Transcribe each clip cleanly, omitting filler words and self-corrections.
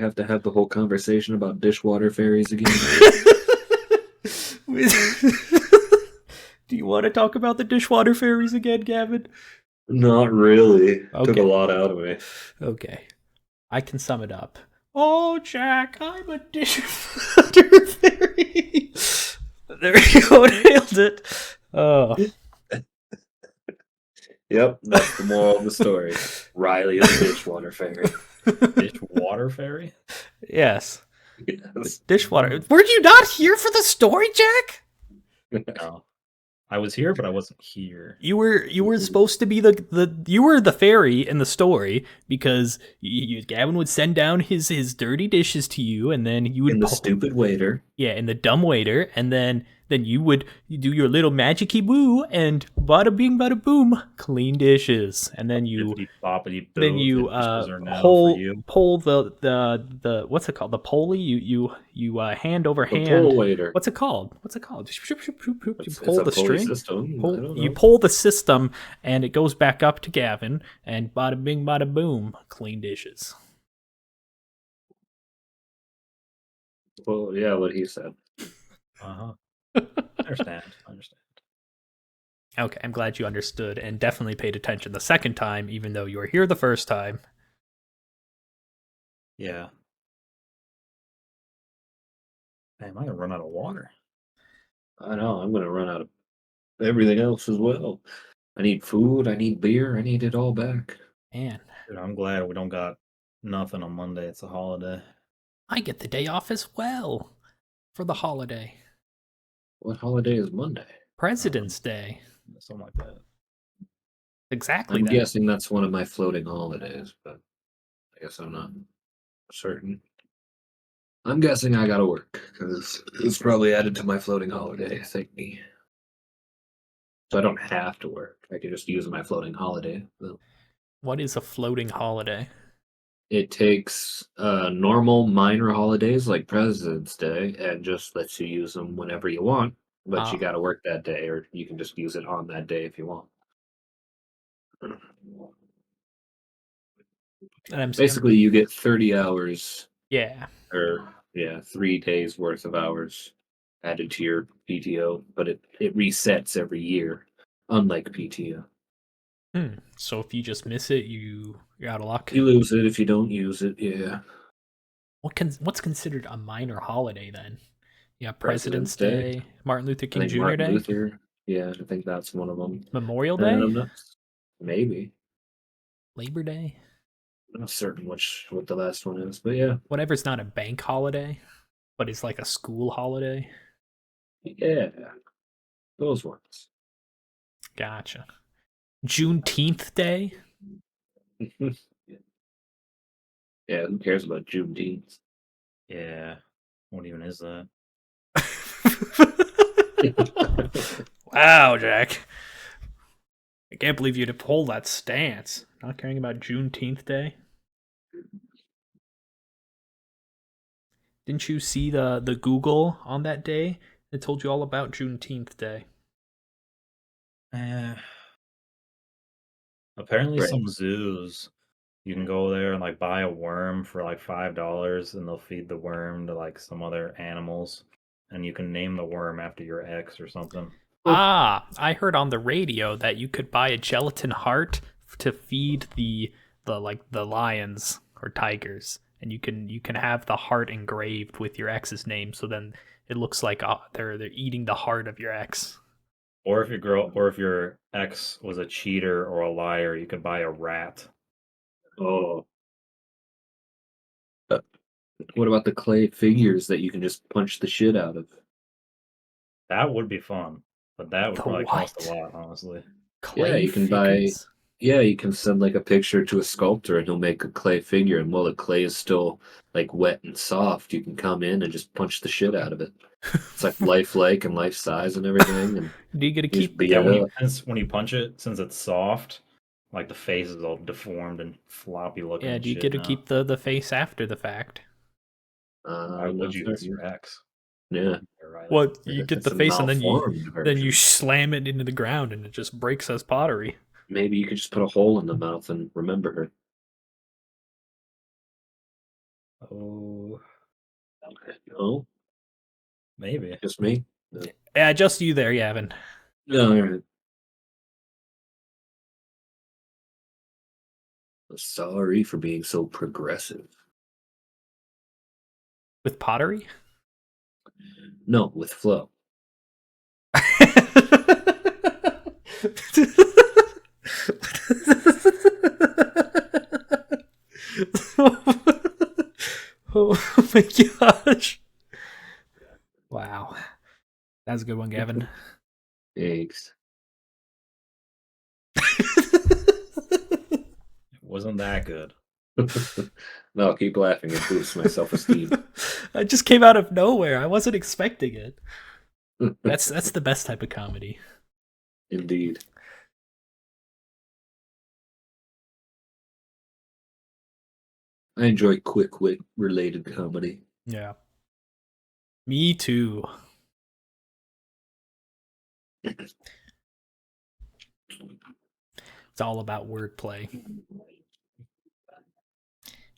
have to have the whole conversation about dishwater fairies again? Do you want to talk about the dishwater fairies again, Gavin? Not really. Took a Okay. lot out of me. Okay. I can sum it up. Oh, Jack, I'm a dishwater fairy. There you go, nailed it. Oh. Yep, that's the moral of the story. Riley is a dishwater fairy. Dishwater fairy? Yes. Yes. Dishwater. Were you not here for the story, Jack? No. I was here, but I wasn't here. You were supposed to be you were the fairy in the story because Gavin would send down his dirty dishes to you, and then you would And the stupid waiter. Yeah, and the dumb waiter, and then you do your little magicy woo, and bada bing bada boom, clean dishes, and then you Bippity-boppity-boo, then you the dishes are now pull for you. pull the what's it called, the pulley, you hand over The hand. pull waiter. What's it called? You pull It's a the pulley string. system. I don't You know. pull the system, and it goes back up to Gavin, and bada bing bada boom, clean dishes. Well, yeah, what he said. Uh-huh. I understand. Okay, I'm glad you understood and definitely paid attention the second time, even though you were here the first time. Yeah. Man, am I gonna run out of water? I know, I'm gonna run out of everything else as well. I need food, I need beer, I need it all back. Man, Dude, I'm glad we don't got nothing on Monday. It's a holiday. I get the day off as well for the holiday. What holiday is Monday? President's Day. Something like that. Exactly I'm that. guessing that's one of my floating holidays, but I guess I'm not certain. I'm guessing I gotta work, because it's probably added to my floating holiday thingy. So I don't have to work. I can just use my floating holiday. What is a floating holiday? It takes normal minor holidays like President's Day and just lets you use them whenever you want, but you Ah. gotta work that day, or you can just use it on that day if you want. And I'm Basically, you get 30 hours, yeah. or yeah, 3 days worth of hours added to your PTO, but it resets every year, unlike PTO. So if you just miss it, you're out of luck. You lose it if you don't use it, yeah. What's considered a minor holiday then? Yeah, President's President's Day, Martin Luther I King think Jr. Martin Day, Luther, yeah, I think that's one of them. Memorial And Day, I'm not, maybe. Labor Day, I'm not certain what the last one is, but yeah. whatever's not a bank holiday, but it's like a school holiday. Yeah. Those ones. Gotcha. Juneteenth Day. Yeah, who cares about Juneteenth? Yeah. What even is that? Wow, Jack. I can't believe you'd hold that stance. Not caring about Juneteenth Day. Didn't you see the Google on that day? It told you all about Juneteenth Day. Apparently Right. some zoos, you can go there and like buy a worm for like $5 and they'll feed the worm to like some other animals and you can name the worm after your ex or something. Ah, I heard on the radio that you could buy a gelatin heart to feed the lions or tigers, and you can have the heart engraved with your ex's name, so then it looks like they're eating the heart of your ex. Or if your ex was a cheater or a liar, you could buy a rat. Oh. What about the clay figures that you can just punch the shit out of? That would be fun, but that would The probably cost what? a lot, honestly. Clay Yeah, you can figures? yeah, you can send like a picture to a sculptor and he'll make a clay figure, and while the clay is still like wet and soft, you can come in and just punch the shit out of it. It's like lifelike and life size and everything, and Do you get to you just keep? beat Yeah, it up. when you punch it, since it's soft, like the face is all deformed and floppy looking Yeah, and do you shit get to now. keep the face after the fact? Why I'm would not you? It's certain. your ex. Yeah, You're right. What, you get it's the a face and then malformed you version. slam it into the ground and it just breaks as pottery. Maybe you could just put a hole in the mouth and remember her. Oh, Oh, maybe. just me? No. Yeah, just you there, Yavin. No, all right. Sorry for being so progressive. With pottery? No, with flow. Oh my gosh. Wow. That's a good one, Gavin. Thanks. It wasn't that good. No, keep laughing. It boosts my self-esteem. I just came out of nowhere. I wasn't expecting it. That's the best type of comedy. Indeed. I enjoy quick wit related comedy. Yeah. Me too. It's all about wordplay.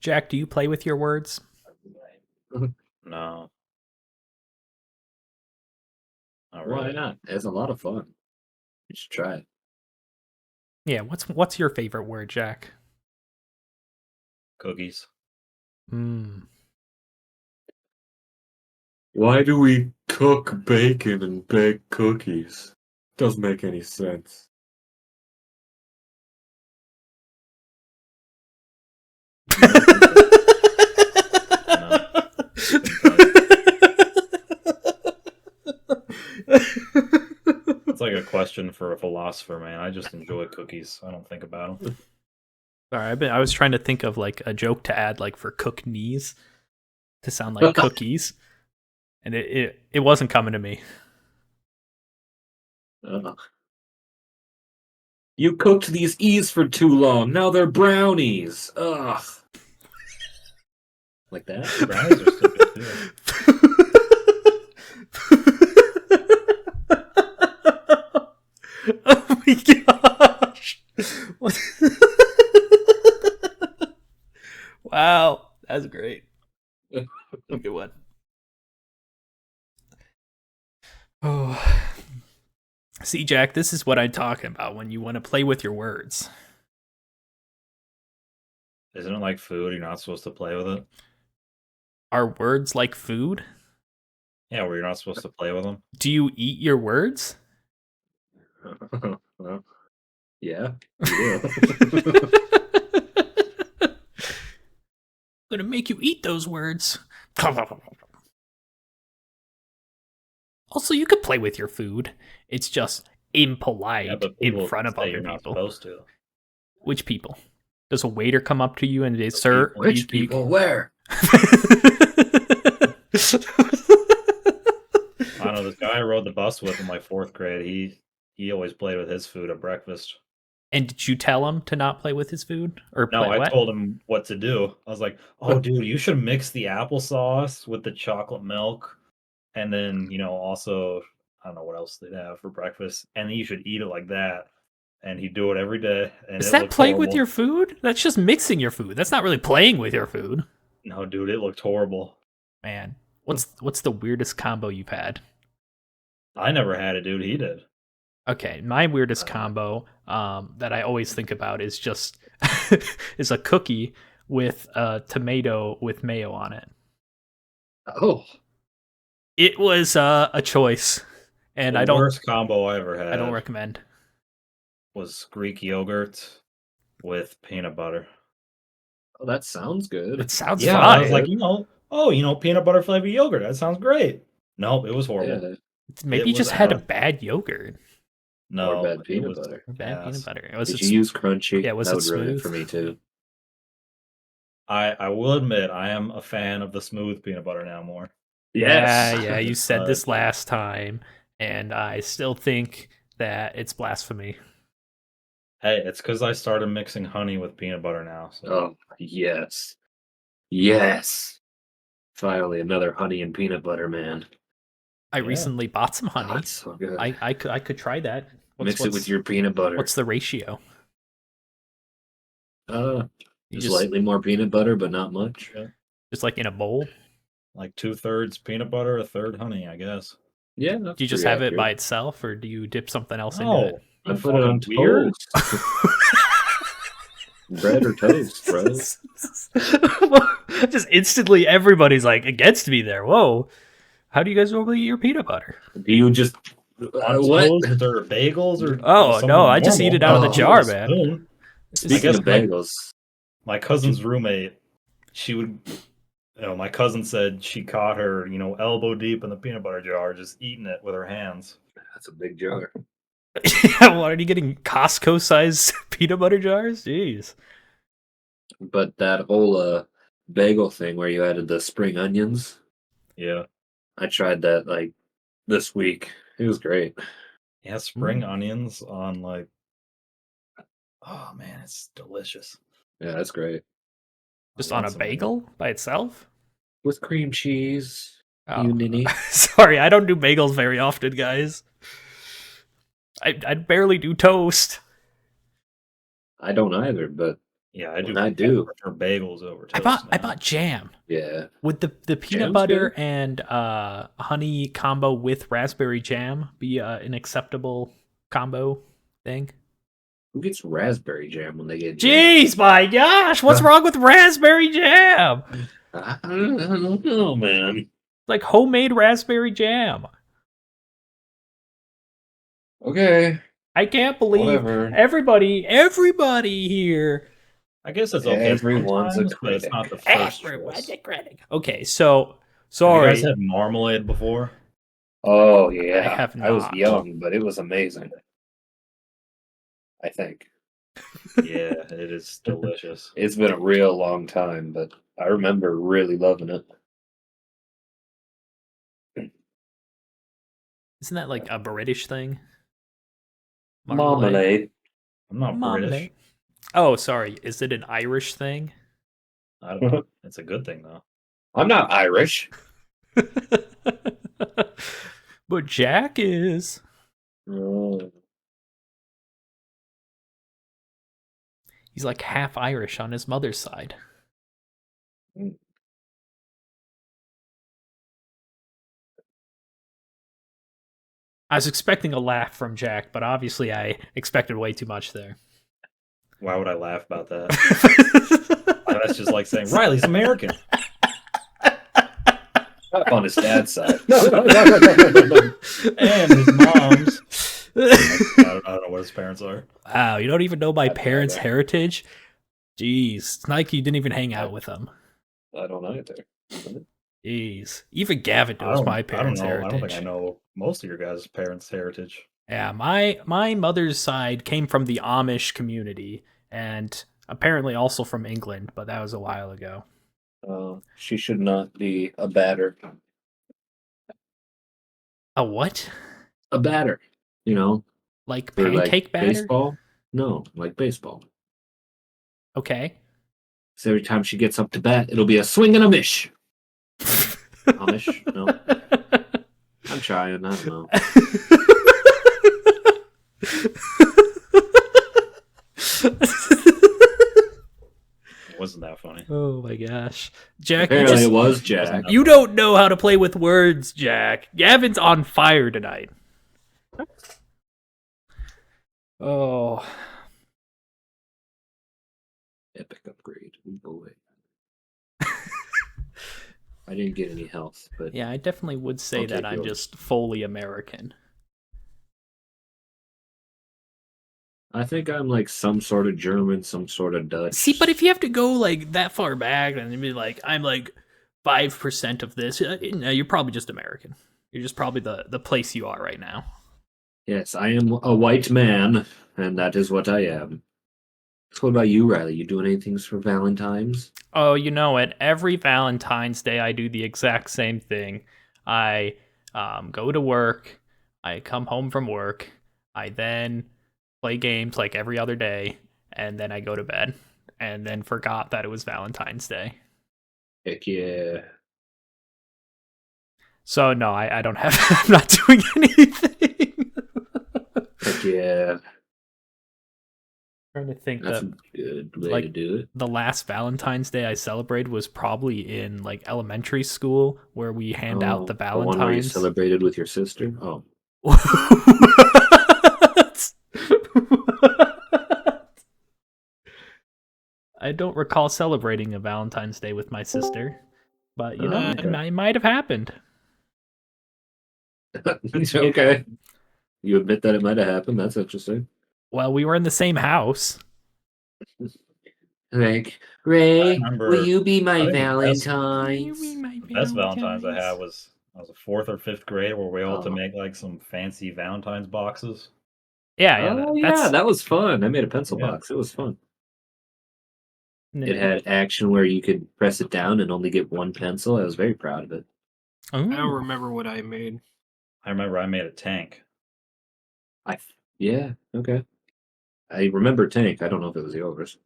Jack, do you play with your words? No. Not Why really. not? It's a lot of fun. You should try it. Yeah, what's your favorite word, Jack? Cookies. Why do we cook bacon and bake cookies? Doesn't make any sense. It's like a question for a philosopher, man. I just enjoy cookies. I don't think about them. Sorry, I was trying to think of like a joke to add, like for cook knees, to sound like cookies, and it wasn't coming to me. You cooked these E's for too long. Now they're brownies. Ugh. Like that? Brownies are still good too. Oh my gosh! What? Wow, that's great. Good one. Oh, see, Jack, this is what I'm talking about when you want to play with your words. Isn't it like food? You're not supposed to play with it? Are words like food? Yeah, where you're not supposed to play with them? Do you eat your words? Well, yeah, you do. I'm gonna make you eat those words. Also, you could play with your food. It's just impolite Yeah, but in people front of say other you're not people. supposed to. Which people? Does a waiter come up to you and say, Those "Sir, people. Which people? Where? I don't know, this guy I rode the bus with in my 4th grade, he always played with his food at breakfast. And did you tell him to not play with his food? Or No, play I what? told him what to do. I was like, "Oh, dude, you should mix the applesauce with the chocolate milk, and then, also, I don't know what else they'd have for breakfast, and then you should eat it like that." And he'd do it every day, and Is it that looked playing with horrible. your food? That's just mixing your food. That's not really playing with your food. No, dude, it looked horrible. Man, what's the weirdest combo you've had? I never had it, dude. He did. Okay, my weirdest combo that I always think about is just is a cookie with a tomato with mayo on it. Oh, It was a choice, and The worst combo I ever had I don't recommend. was Greek yogurt with peanut butter. oh, that sounds good. It sounds Yeah, fine. I was like, peanut butter flavored yogurt. That sounds great. Nope, it was horrible. Yeah, Maybe it you was just had a out. bad yogurt. No, or bad it peanut was butter. Or bad peanut ass. butter. It was Did you use crunchy? Yeah, was that it would ruin it smooth? for me too. I will admit I am a fan of the smooth peanut butter now more. Yeah, you said But- this last time, and I still think that it's blasphemy. Hey, it's because I started mixing honey with peanut butter now. So Oh, yes. Yes. Finally, another honey and peanut butter, man. I Yeah. recently bought some Oh, honey. it's so good. I could try that. Mix it with your peanut butter. What's the ratio? You just slightly more peanut butter, but not much. Yeah. Just like in a bowl? Like 2/3 peanut butter, a third honey, I guess. Yeah, that's Do you just pretty have it by accurate. itself, or do you dip something else into No, it? I you put it on fucking weird. toast. Bread or toast, bro. Just instantly, everybody's like against me there. Whoa. How do you guys normally eat your peanut butter? Do you just On what? toast or bagels or Oh, something no, I just eat it out of the Oh. jar, With a man. spoon. Speaking guess of bagels, My cousin's roommate, she would, my cousin said she caught her, elbow deep in the peanut butter jar, just eating it with her hands. that's a big jar. Yeah, what are you getting? Costco-sized peanut butter jars? Jeez. But that whole bagel thing where you added the spring onions, Yeah. I tried that like this week. It was great. Yeah, spring onions on oh man, it's delicious. Yeah, that's great. Just I on want a some bagel by itself? With cream cheese. Oh. You ninny. Sorry, I don't do bagels very often, guys. I barely do toast. I don't either, but Yeah, I do. when I do. prefer bagels over toast. I man. bought jam. Yeah. Would the peanut Jam's butter good. and honey combo with raspberry jam be an acceptable combo thing? Who gets raspberry jam when they get jam? Jeez, my gosh, what's wrong with raspberry jam? I don't know, man. Like homemade raspberry jam. Okay. I can't believe Whatever. everybody here. I guess it's okay. Everyone's a sometimes, but it's critic. not the first Everyone's choice. a critic. Okay, so Have you sorry. guys had marmalade before? Oh yeah. I have I was not. young, but it was amazing. I think. Yeah, it is delicious. It's been a real long time, but I remember really loving it. Isn't that like a British thing? Marmalade. I'm not British. Oh, sorry. Is it an Irish thing? I don't know. It's a good thing though. I'm not Irish. But Jack is. Oh. He's like half Irish on his mother's side. Mm. I was expecting a laugh from Jack, but obviously I expected way too much there. Why would I laugh about that? That's just like saying Riley's American. Not on his dad's side. And his mom's. I don't know what his parents are. Wow, you don't even know my I don't know parents' that. heritage? Jeez, it's not like you didn't even hang out with them. I don't either. Jeez, even Gavin I knows don't, my I don't parents' know. heritage. I don't think I know most of your guys' parents' heritage. Yeah, my mother's side came from the Amish community, and apparently also from England, but that was a while ago. She should not be a batter. A what? A batter. You know, Like for pancake like batter? baseball. No, like baseball. Okay. So every time she gets up to bat, it'll be a swing and a miss. Amish? No. I'm trying. I don't know. It wasn't that funny. Oh my gosh. Jack, Apparently, it was Jack. you don't know how to play with words, Jack. Gavin's on fire tonight. Oh. Epic upgrade. Oh boy. I didn't get any health, but Yeah, I definitely would say I'll that take I'm yours. just fully American. I think I'm like some sort of German, some sort of Dutch. See, but if you have to go like that far back and be like, I'm like 5% of this, no, you're probably just American. You're just probably the place you are right now. Yes, I am a white man, and that is what I am. So what about you, Riley? You doing anything for Valentine's? Oh, you know it. Every Valentine's Day, I do the exact same thing. I go to work. I come home from work. I then play games like every other day, and then I go to bed. And then forgot that it was Valentine's Day. Heck yeah. So no, I don't have. I'm not doing anything. Heck yeah. Trying to think That's that a good way like to do it. the last Valentine's Day I celebrated was probably in like elementary school where we hand out the The one where you Valentines. celebrated with your sister. Oh, What? I don't recall celebrating a Valentine's Day with my sister, but you know, okay. it might have happened. Okay. You admit that it might have happened. That's interesting. Well, we were in the same house. Like, I Ray, remember. will you be my I think Valentine's? the best Valentine's I had was I was a 4th or 5th grade where we all had to Oh. make like some fancy Valentine's boxes. Yeah, Oh, that's that was fun. I made a pencil Yeah. box. It was fun. and It had action where you could press it down and only get one pencil. I was very proud of it. I don't Ooh. remember what I made. I remember I made a tank. Yeah, okay. I remember Tank. I don't know if it was yours.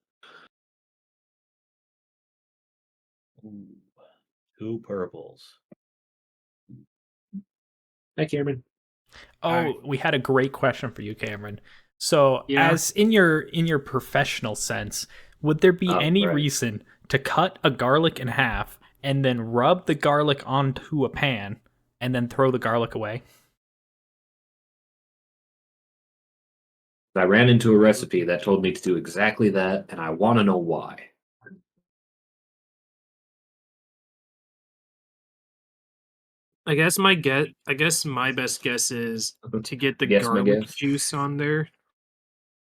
Ooh, 2 purples. Hi, Cameron. Oh, Alright. we had a great question for you, Cameron. So, Yeah. as in your professional sense, would there be Oh, any right. reason to cut a garlic in half and then rub the garlic onto a pan and then throw the garlic away? I ran into a recipe that told me to do exactly that, and I want to know why. I guess my best guess is to get the Guess my garlic guess. juice on there.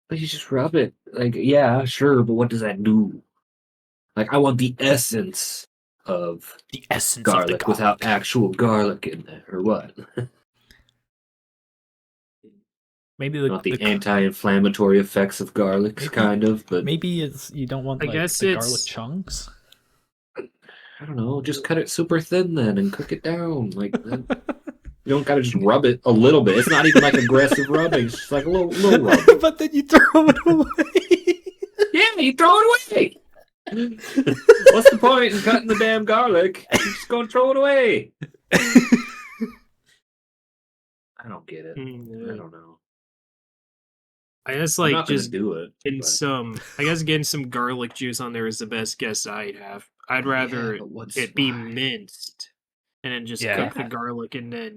But you just rub it. Like, yeah, sure, but what does that do? Like, I want the essence of The essence garlic, of the without garlic. actual garlic in there, or what? Maybe Not the anti-inflammatory effects of garlic, Maybe- kind of, but maybe it's you don't want I like guess the garlic it's- chunks. I don't know. Just cut it super thin then and cook it down. Like, you don't gotta just rub it a little bit. It's not even like aggressive rubbing. It's just like a little rub. But then you throw it away. Yeah, you throw it away. What's the point in cutting the damn garlic? You're just gonna throw it away. I don't get it. I don't know. I guess I'm like not gonna just do it. getting but- some. I guess getting some garlic juice on there is the best guess I'd have. I'd rather Yeah, but what's it be why? minced and then just Yeah. cook the garlic and then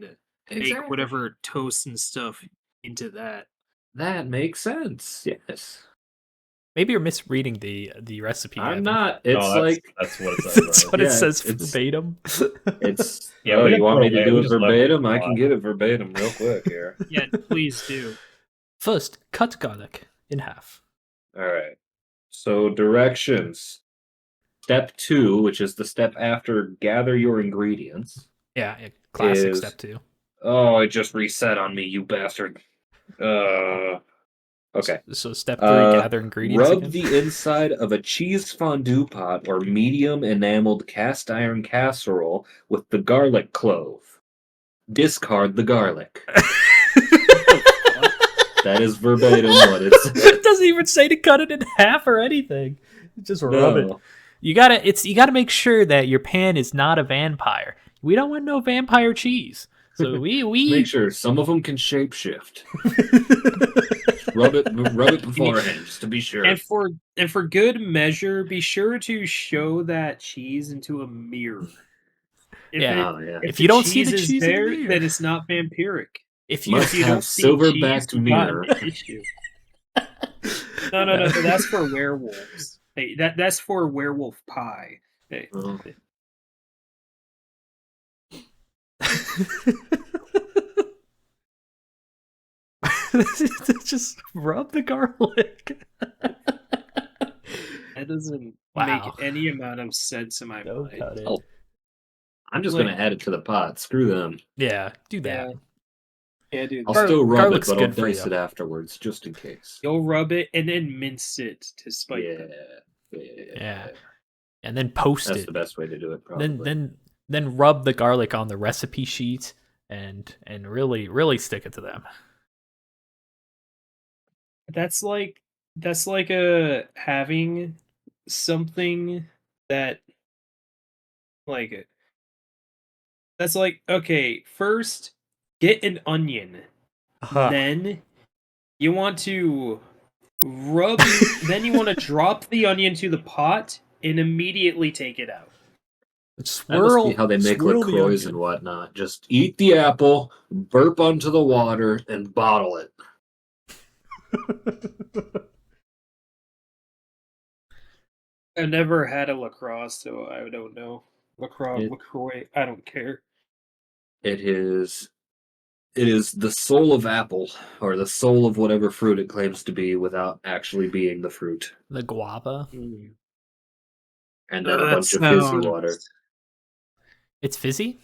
make Exactly. whatever toast and stuff into that. That makes sense. Yes. Maybe you're misreading the recipe. I'm Evan. not. It's No, like that's what it says. That's Right? what it Yeah, says it's- verbatim. it's. Yeah, Oh, we you didn't want throw me to away, do we it just left it verbatim? I can alive. get it verbatim real quick here. Yeah, please do. First, cut garlic in half. All right. So directions. Step 2, which is the step after gather your ingredients. Yeah, classic Is- step 2. Oh, it just reset on me, you bastard. Okay. So step 3, Uh, gather ingredients Rub again. the inside of a cheese fondue pot or medium enameled cast iron casserole with the garlic clove. Discard the garlic. That is verbatim what it says. It doesn't even say to cut it in half or anything. Just rub it. No. You gotta make sure that your pan is not a vampire. We don't want no vampire cheese. So we Make sure some of them can shapeshift. Rub it beforehand, just to be sure. And for good measure, be sure to show that cheese into a mirror. If Yeah. Oh, yeah. If the you don't see the is cheese in the there, mirror. then it's not vampiric. if you Must If you have don't see silver-backed cheese, you got mirror. an issue. No. That's for werewolves. Hey, that's for werewolf pie. Hey, Oh. just rub the garlic. that doesn't Wow. make any amount of sense in my Don't mind. cut it. Oh. I'm just Like- gonna add it to the pot. Screw them. Yeah, do that. Yeah, dude. I'll Gar- still rub it, garlic's but I'll good for dice you. it afterwards, just in case. You'll rub it and then mince it to spite Yeah. them. Yeah. And then post That's it. the best way to do it, probably. Then rub the garlic on the recipe sheet and really stick it to them. That's like having something that like that's like, okay, first get an onion. Then you want to Rub. Then you want to drop the onion to the pot and immediately take it out. That must Swirl be how they make swirl the LaCroix onion. and whatnot. Just eat the apple, burp onto the water, and bottle it. I've never had a lacrosse, so I don't know. It- LaCroix, I don't care. It is the soul of apple, or the soul of whatever fruit it claims to be without actually being the fruit. The guava. Mm. And then a That bunch of fizzy sounds- water. It's fizzy?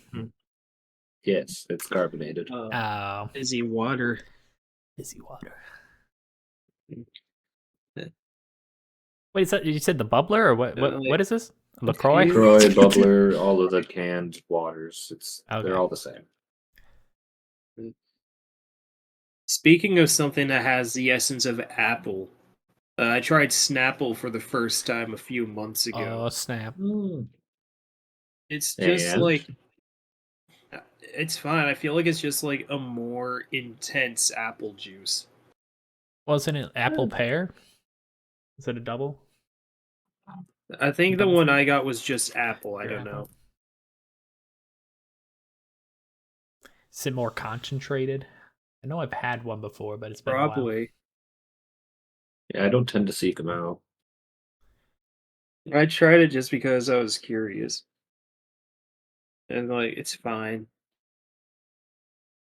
Yes, it's carbonated. Oh, Fizzy water. fizzy water. Yeah. Wait, is that you said the bubbler or what? like- What is this? LaCroix? Croy, bubbler, all of the canned waters. Okay. They're all the same. Speaking of something that has the essence of apple, I tried Snapple for the first time a few months ago. Oh snap! It's just And? like it's fine. I feel like it's just like a more intense apple juice. Wasn't it apple pear? Is it a double? I think the Double one fruit? I got was just apple. I Pure don't apple. know. Is it more concentrated? I know I've had one before, but it's been a while. Probably. Yeah, I don't tend to seek them out. I tried it just because I was curious. And like it's fine.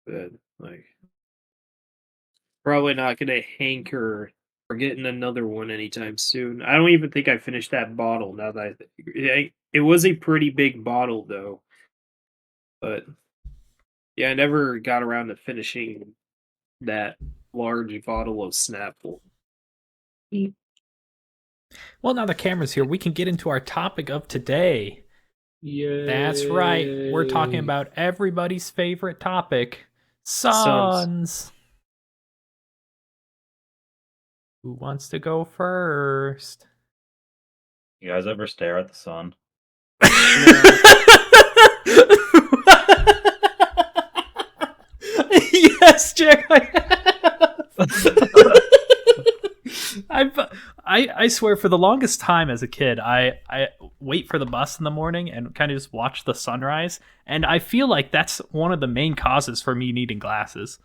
But like probably not gonna hanker for getting another one anytime soon. I don't even think I finished that bottle now that it was a pretty big bottle though. But yeah, I never got around to finishing that large bottle of Snapple. Well, now the camera's here. We can get into our topic of today. Yeah. That's right. We're talking about everybody's favorite topic, suns. Who wants to go first? You guys ever stare at the sun? Yes, Jack. I swear, for the longest time as a kid, I wait for the bus in the morning and kind of just watch the sunrise, and I feel like that's one of the main causes for me needing glasses.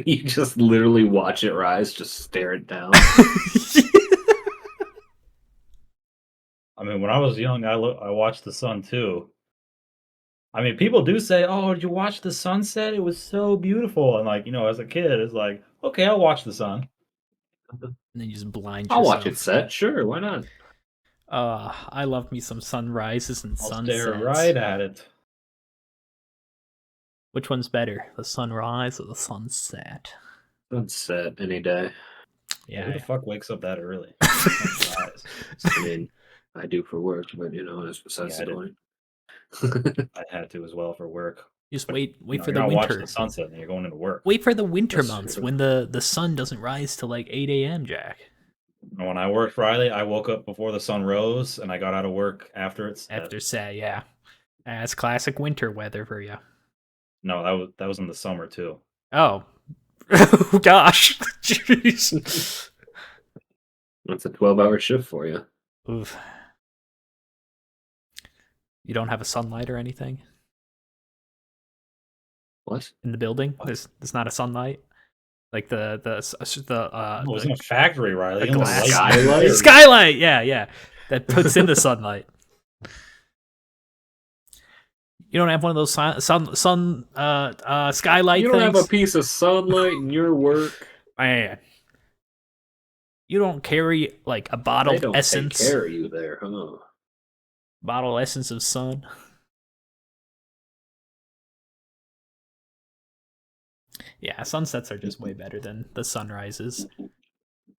You just literally watch it rise, just stare it down. I mean, when I was young, I watched the sun too. I mean, people do say, "Oh, did you watch the sunset? It was so beautiful." And like, as a kid, it's like, okay, I'll watch the sun. And then you just blind I'll yourself. watch it set, sure, why not? I love me some sunrises and I'll sunsets. stare right at it. Which one's better, the sunrise or the sunset? Sunset any day. Yeah. Who the fuck wakes up that early? I mean, I do for work, but that's besides Yeah, the I point. I had to as well for work. Just wait for you're the not watching winter. the sunset and you're going into work. Wait for the winter That's months true. when the sun doesn't rise till like 8 a.m., Jack. And when I worked Friday, I woke up before the sun rose, and I got out of work after it's After say, yeah. That's classic winter weather for you. No, that was in the summer too. Oh. Gosh. Jeez. That's a 12-hour shift for you. Oof. You don't have a sunlight or anything What? in the building? What? There's not a sunlight? Like the It was in a factory, Riley. the You know, glass. Skylight? Skylight, yeah. That puts in the sunlight. You don't have one of those skylight You don't things? have a piece of sunlight in your work. Man. You don't carry like a They bottled don't essence. take care of you there, huh? Bottle essence of sun. Yeah, sunsets are just way better than the sunrises.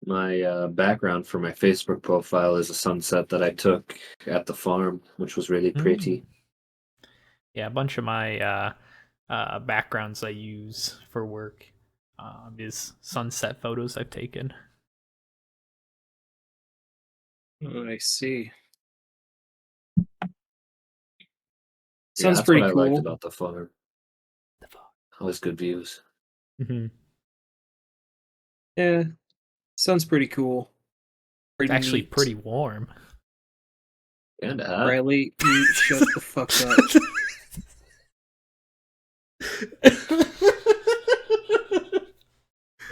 My background for my Facebook profile is a sunset that I took at the farm, which was really pretty. Yeah, a bunch of my backgrounds I use for work is sunset photos I've taken. Oh, I see. Yeah, Sounds that's pretty what I cool. liked about the farm. Always good views. Mm-hmm. Yeah. Sounds pretty cool. It's Pretty actually neat. pretty warm. Kinda hot. Riley, you shut the fuck up.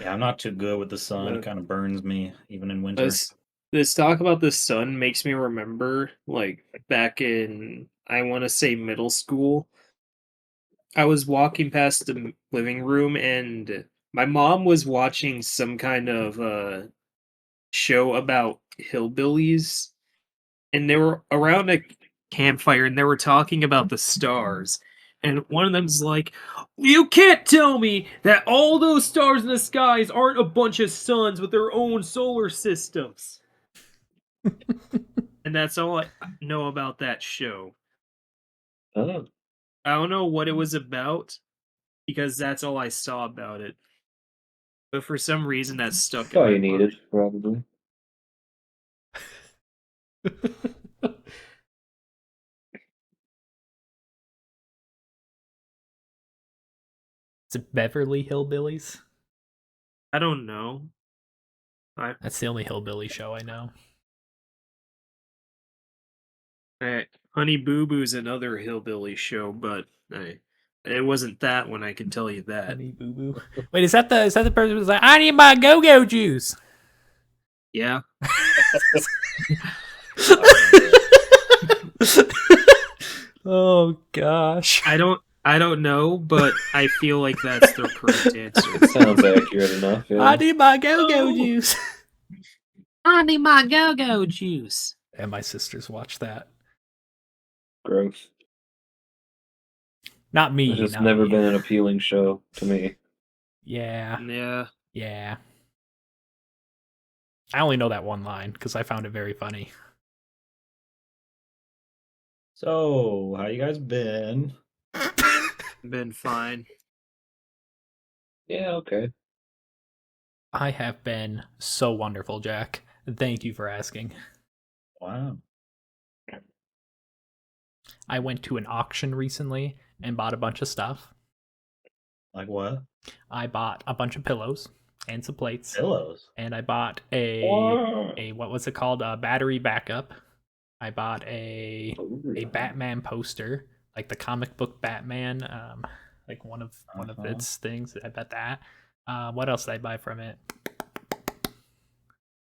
Yeah, I'm not too good with the sun. It kind of burns me, even in winter. This talk about the sun makes me remember, like, back in, I want to say middle school, I was walking past the living room and my mom was watching some kind of show about hillbillies, and they were around a campfire and they were talking about the stars. And one of them's like, "You can't tell me that all those stars in the skies aren't a bunch of suns with their own solar systems." And that's all I know about that show. Oh, I don't know what it was about because that's all I saw about it. But for some reason, that stuck that's all in you my needed, probably. Is it Beverly Hillbillies? I don't know. That's the only hillbilly show I know. Honey Boo Boo's another hillbilly show, but it wasn't that one. I can tell you that. Honey Boo Boo. Wait, is that the person who's like, I need my go-go juice? Yeah. Oh gosh. I don't know, but I feel like that's the correct answer. Sounds accurate enough. Yeah. I need my go-go juice. I need my go-go juice. And my sisters watch that. Gross. Not me. It's just not never me. been an appealing show to me. Yeah. Yeah. Yeah. I only know that one line because I found it very funny. So, how you guys been? Been fine. Yeah, okay. I have been so wonderful, Jack. Thank you for asking. Wow. I went to an auction recently and bought a bunch of stuff. Like what? I bought a bunch of pillows and some plates. Pillows. And I bought a what was it called? A battery backup. I bought a Batman poster, like the comic book Batman, like one of its things. I bet that. What else did I buy from it?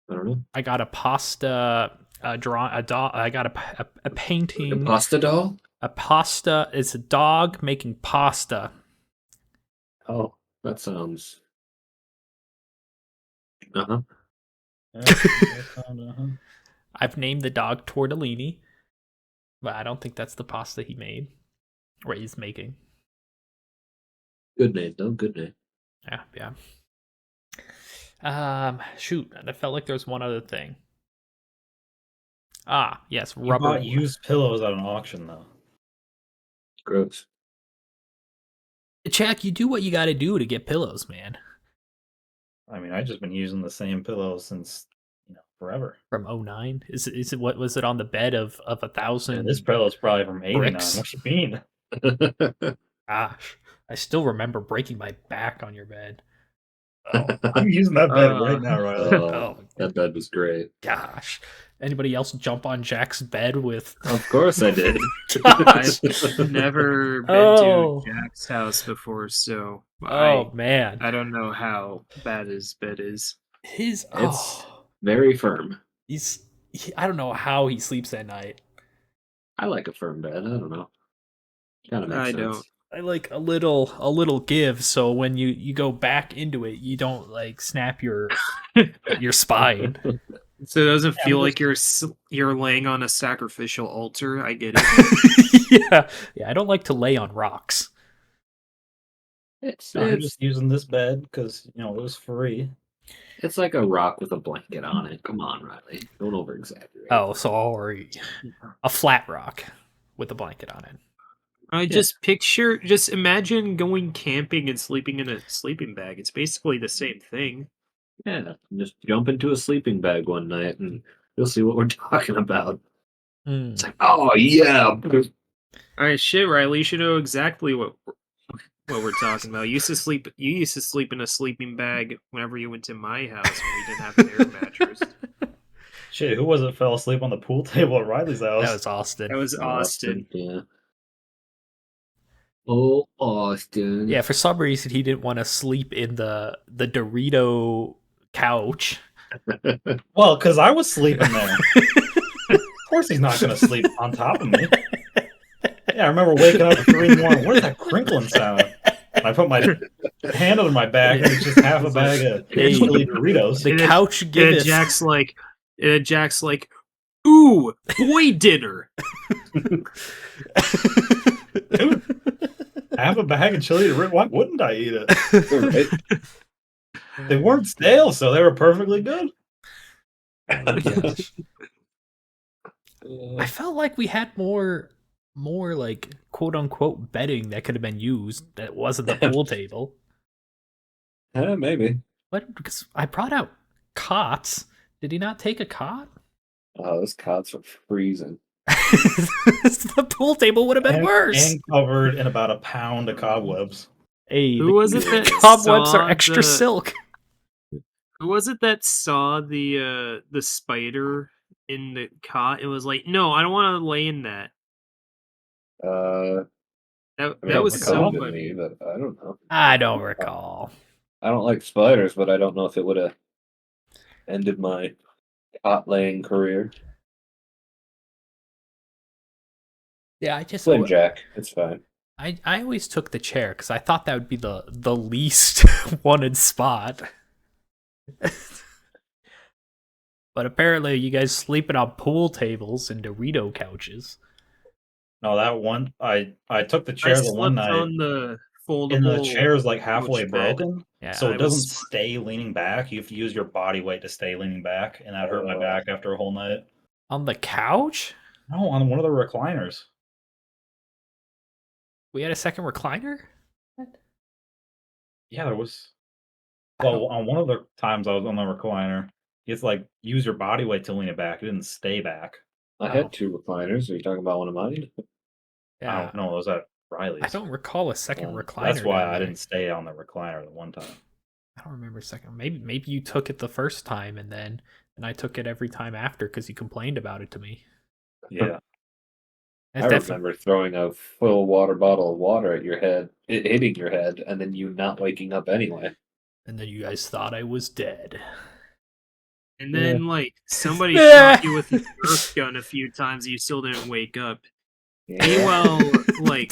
I don't know. I got a pasta I got a painting. A pasta doll? A pasta. It's a dog making pasta. Oh, that sounds. Uh-huh. I've named the dog Tortellini, but I don't think that's the pasta he made or he's making. Good name, though. Good name. Yeah. Shoot, I felt like there's one other thing. Ah, yes, You bought used pillows at an auction, though. Gross. Jack, you do what you got to do to get pillows, man. I mean, I've just been using the same pillows since, forever. From 09? Is it what was it on the bed of 1,000? Yeah, this pillow's probably from 89. bricks? What you mean? Gosh, I still remember breaking my back on your bed. Oh, I'm using that bed right now, Riley. Oh, that bed was great. Gosh. Anybody else jump on Jack's bed with... Of course I did. I've never been to Jack's house before, so man. I don't know how bad his bed is. It's very firm. I don't know how he sleeps at night. I like a firm bed. I don't know. Kind of makes sense. Don't. I like a little give, so when you go back into it, you don't like snap your spine. So it doesn't feel like you're laying on a sacrificial altar. I get it. Yeah. I don't like to lay on rocks. I'm just using this bed because it was free. It's like a rock with a blanket on it. Come on, Riley. Don't over exaggerate. Oh, sorry. A flat rock with a blanket on it. I just imagine going camping and sleeping in a sleeping bag. It's basically the same thing. Yeah, just jump into a sleeping bag one night and you'll see what we're talking about. It's like, oh yeah. All right, shit, Riley. You should know exactly what what we're talking about. You used to sleep in a sleeping bag whenever you went to my house when we didn't have an air mattress. Shit, who was it fell asleep on the pool table at Riley's house? That was Austin. That was Austin. Yeah. Oh, Austin. Yeah, for some reason he didn't want to sleep in the Dorito couch. Well, because I was sleeping there. Of course he's not going to sleep on top of me. Yeah, I remember waking up at 3 in the morning. What is that crinkling sound? And I put my hand under my back, and it's just half a bag of Hey. chili Doritos. The And then- couch And giveth. Jack's like, ooh, boy dinner. Dude, half a bag of chili Doritos. Why wouldn't I eat it? Right? They weren't stale, so they were perfectly good. I felt like we had more like quote unquote bedding that could have been used that wasn't the pool table. Maybe. What? Because I brought out cots. Did he not take a cot? Oh, those cots are freezing. The pool table would have been worse. And covered in about a pound of cobwebs. Hey, Who was it that cobwebs saw are extra the- silk. Who was it that saw the spider in the cot? It was like, no, I don't want to lay in that. I That mean, was it so could've been funny. me, but I don't know. I don't recall. I don't like spiders, but I don't know if it would have ended my cot laying career. Yeah, I just Blame Jack. It's fine. I always took the chair because I thought that would be the least wanted spot. But apparently, you guys sleeping on pool tables and Dorito couches. No, that one I took the I chair the slept one night, on the foldable. and the chair is like halfway couch bed. broken, Yeah, so I it doesn't was- stay leaning back. You have to use your body weight to stay leaning back, and that hurt my back after a whole night. on the couch. No, on one of the recliners. We had a second recliner. Yeah, there was. Well, on one of the times I was on the recliner, you have to like use your body weight to lean it back. It didn't stay back. I Oh. had 2 recliners. Are you talking about one of mine? I Yeah, don't know. It was at Riley's. I don't recall a second Oh, recliner. That's why down I there. didn't stay on the recliner the one time. I don't remember a second. Maybe you took it the first time and I took it every time after because you complained about it to me. Yeah. That's I definitely remember throwing a full water bottle of water at your head, it hitting your head, and then you not waking up anyway. and then you guys thought I was dead. And then, like, somebody Yeah. shot you with a Nerf gun a few times and you still didn't wake up. Yeah. Meanwhile, like,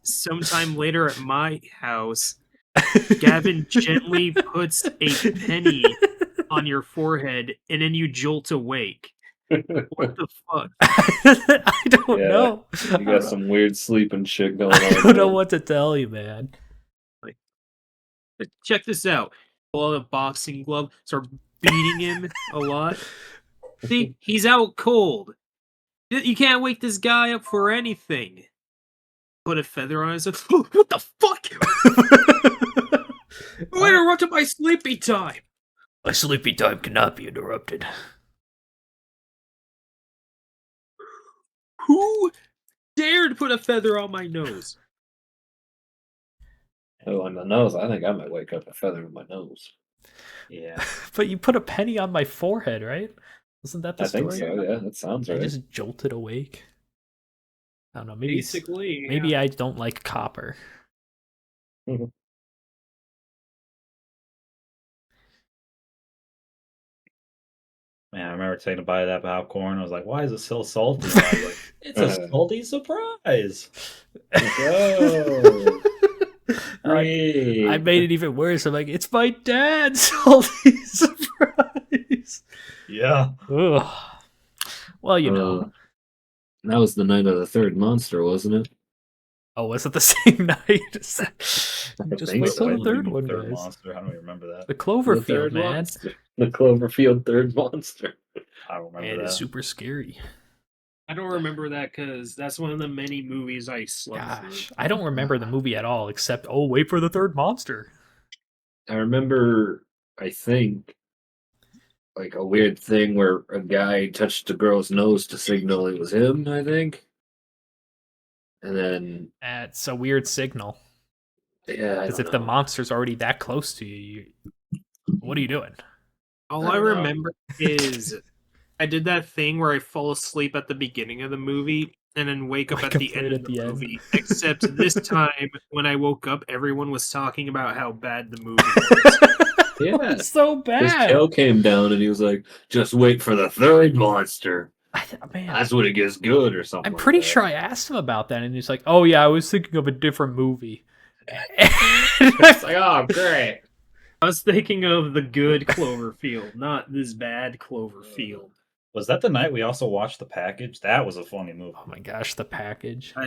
sometime later at my house, Gavin gently puts a penny on your forehead and then you jolt awake. What the fuck? I don't Yeah, know. You got some weird sleeping shit going on. I don't know man. what to tell you, man. Check this out. Pull out a boxing glove, start beating him a lot. See, he's out cold. You can't wake this guy up for anything. Put a feather on his head. What the fuck? Who interrupted my sleepy time? My sleepy time cannot be interrupted. Who dared put a feather on my nose? Oh, on the nose. I think I might wake up a feather in my nose. Yeah. But you put a penny on my forehead, right? Wasn't that the I think story? so. Yeah, that sounds I right. just jolted awake. I don't know. Maybe Basically, maybe I don't like copper. Man, I remember taking a bite of that popcorn. I was like, why is it so salty? And I was like, it's a salty surprise. Oh, I made it even worse. I'm like, it's my dad's salty surprise. Yeah. Ugh. Well, you know. That was the night of the third monster, wasn't it? Oh, was it the same night? Just think wait so. till the What third do you one, mean third guys. monster. How do we remember that? The The Cloverfield, third man. monster. The Cloverfield third monster. I don't Man, remember it's that. super scary. I don't remember that because that's one of the many movies I slept Gosh, through. I don't remember the movie at all, except wait for the third monster. I remember, I think, like a weird thing where a guy touched a girl's nose to signal it was him, I think. And then It's a weird signal. Yeah, I Because don't if the know. monster's already that close to you, what are you doing? All I I don't know. remember is I did that thing where I fall asleep at the beginning of the movie and then wake up Wake at up the end right of at the the end. movie. Except this time, when I woke up, everyone was talking about how bad the movie was. Yeah. So His bad. tail came down and he was like, just wait for the third monster. Man, That's when it gets good or something. I'm like pretty that. sure I asked him about that, and he's like, "Oh yeah, I was thinking of a different movie." It's like, oh, great. I was thinking of the good Cloverfield, not this bad Cloverfield. Was that the night we also watched The Package? That was a funny movie. Oh my gosh, the package. I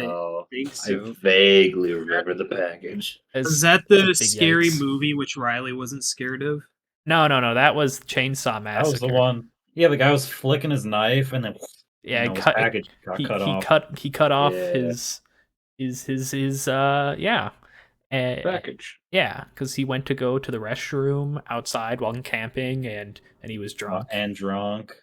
think I so. vaguely remember the package. Was that It's a the big scary yikes. movie which Riley wasn't scared of? No, that was Chainsaw That Massacre. was the one. Yeah, the guy was flicking his knife, and then Yeah, his package got cut off. he cut off Yeah. his yeah. Package. Yeah, because he went to go to the restroom outside while camping, and he was drunk. And drunk.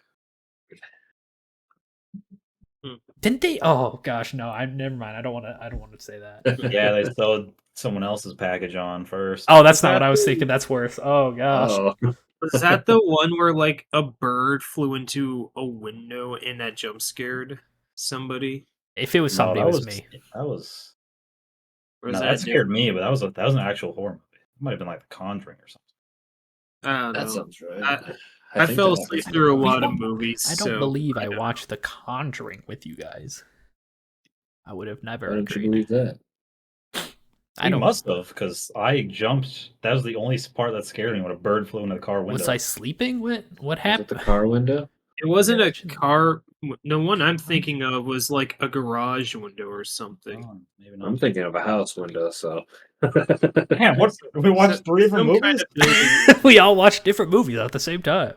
Didn't they? Oh gosh, no. I never mind. I don't want to say that. Yeah, they sewed someone else's package on first. Oh, that's not what I was thinking. That's worse. Oh gosh. Oh, Was that the one where like a bird flew into a window and that jump scared somebody? If it was No, somebody, that it was me. That was. Or No, was that scared me, but that was an actual horror movie. It might have been like The Conjuring or something. I don't that know. sounds right. I think fell that asleep was- through a We lot of won't- movies. I don't so believe I don't know. watched The Conjuring with you guys. I would have never Why don't you agreed. believe that? I You don't. must have, because I jumped. That was the only part that scared me when a bird flew into the car window. Was I sleeping? What Was it happened? the car window? It wasn't a Imagine. car. The one I'm thinking of was like a garage window or something. Oh, maybe I'm not. thinking of a house window, so. Man, what? We watched three different Some kind movies. of building. We all watched different movies at the same time.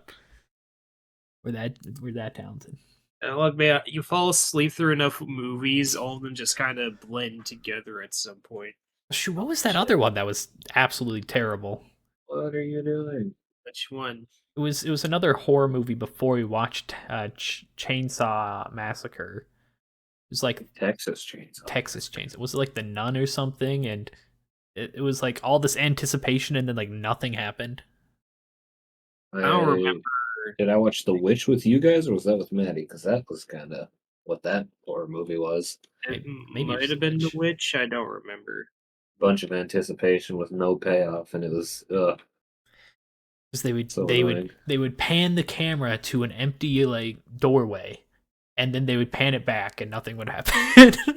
We're that talented. And look, man, you fall asleep through enough movies, all of them just kind of blend together at some point. Shoot, what was that other one that was absolutely terrible? What are you doing? Which one? It was another horror movie before we watched Chainsaw Massacre. It was like Texas Chainsaw. Texas Chainsaw. Was it like The Nun or something? And it was like all this anticipation, and then like nothing happened. I don't remember. Did I watch The Witch with you guys, or was that with Maddie? Because that was kind of what that horror movie was. It Maybe might it's have The been The Witch. Witch. I don't remember. Bunch of anticipation with no payoff, and it was Because they would So they annoying. would pan the camera to an empty like doorway, and then they would pan it back, and nothing would happen.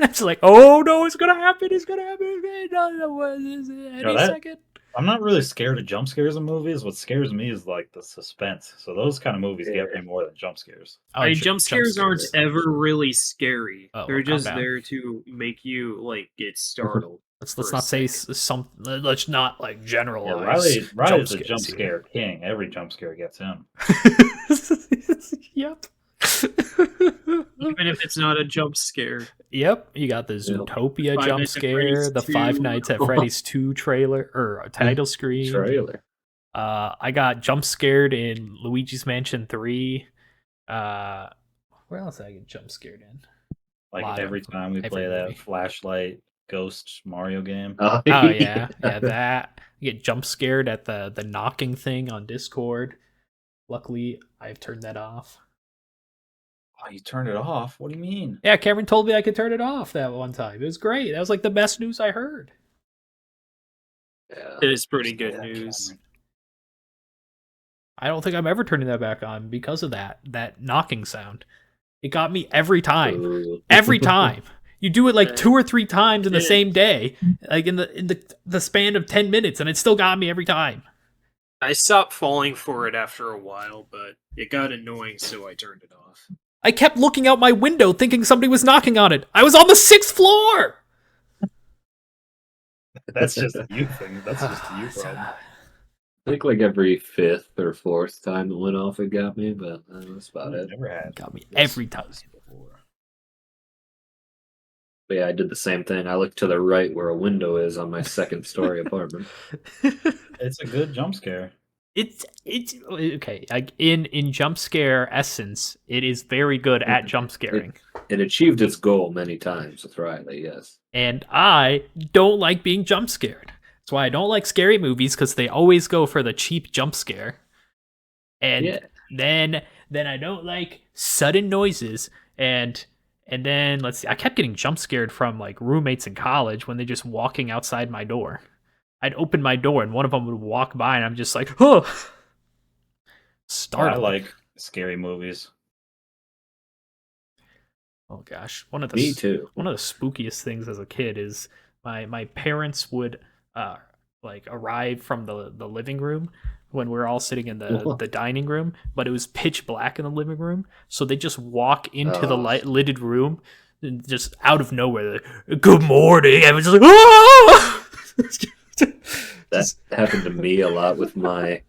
It's like, oh no, it's gonna happen! It's gonna happen! Any that- second. I'm not really scared of jump scares in movies. What scares me is like the suspense. So those kind of movies get me more than jump scares. Oh, Jump scares aren't ever really scary. Oh, They're calm just down. there to make you like get startled. Let's for a not say second. some. Let's not like Yeah, generalize. Riley's the scares jump here. scare king. Every jump scare gets him. Yep. Even if it's not a jump scare. Yep, you got the Zootopia Five jump Nights at scare, Freddy's the Five 2. Nights at Freddy's 2 trailer or title screen. trailer. I got jump scared in Luigi's Mansion 3. Where else did I get jump scared in? Like Lot every of- time we every play that movie. flashlight ghost Mario game. Oh yeah, that. You get jump scared at the knocking thing on Discord. Luckily, I've turned that off. Oh, you turned it off? What do you mean? Yeah, Cameron told me I could turn it off that one time. It was great. That was like the best news I heard. Yeah. It is pretty good Yeah, news. Cameron. I don't think I'm ever turning that back on because of that knocking sound. It got me every time. Ooh. Every time. You do it like 2 or 3 times in the Yeah. same day, like in the span of 10 minutes, and it still got me every time. I stopped falling for it after a while, but it got annoying, so I turned it off. I kept looking out my window thinking somebody was knocking on it. I was on the 6th floor. That's just a you thing. That's just a you problem. I think like every 5th or 4th time it went off, it got me, but that's about it. Never had. Got me this every time. before. But yeah, I did the same thing. I looked to the right where a window is on my 2nd story apartment. It's a good jump scare. It's okay. Like in jump scare essence, it is very good at jump scaring. It achieved its goal many times with Riley, yes. And I don't like being jump scared. That's why I don't like scary movies, because they always go for the cheap jump scare. And Yeah. then I don't like sudden noises, and then let's see, I kept getting jump scared from like roommates in college when they're just walking outside my door. I'd open my door and one of them would walk by and I'm just like, oh, I startled. like scary movies. Oh gosh, one of the Me too. one of the spookiest things as a kid is my parents would like arrive from the living room when we were all sitting in the dining room, but it was pitch black in the living room, so they just walk into the lidded room and just out of nowhere, like, good morning. I was just like, oh! That happened to me a lot with my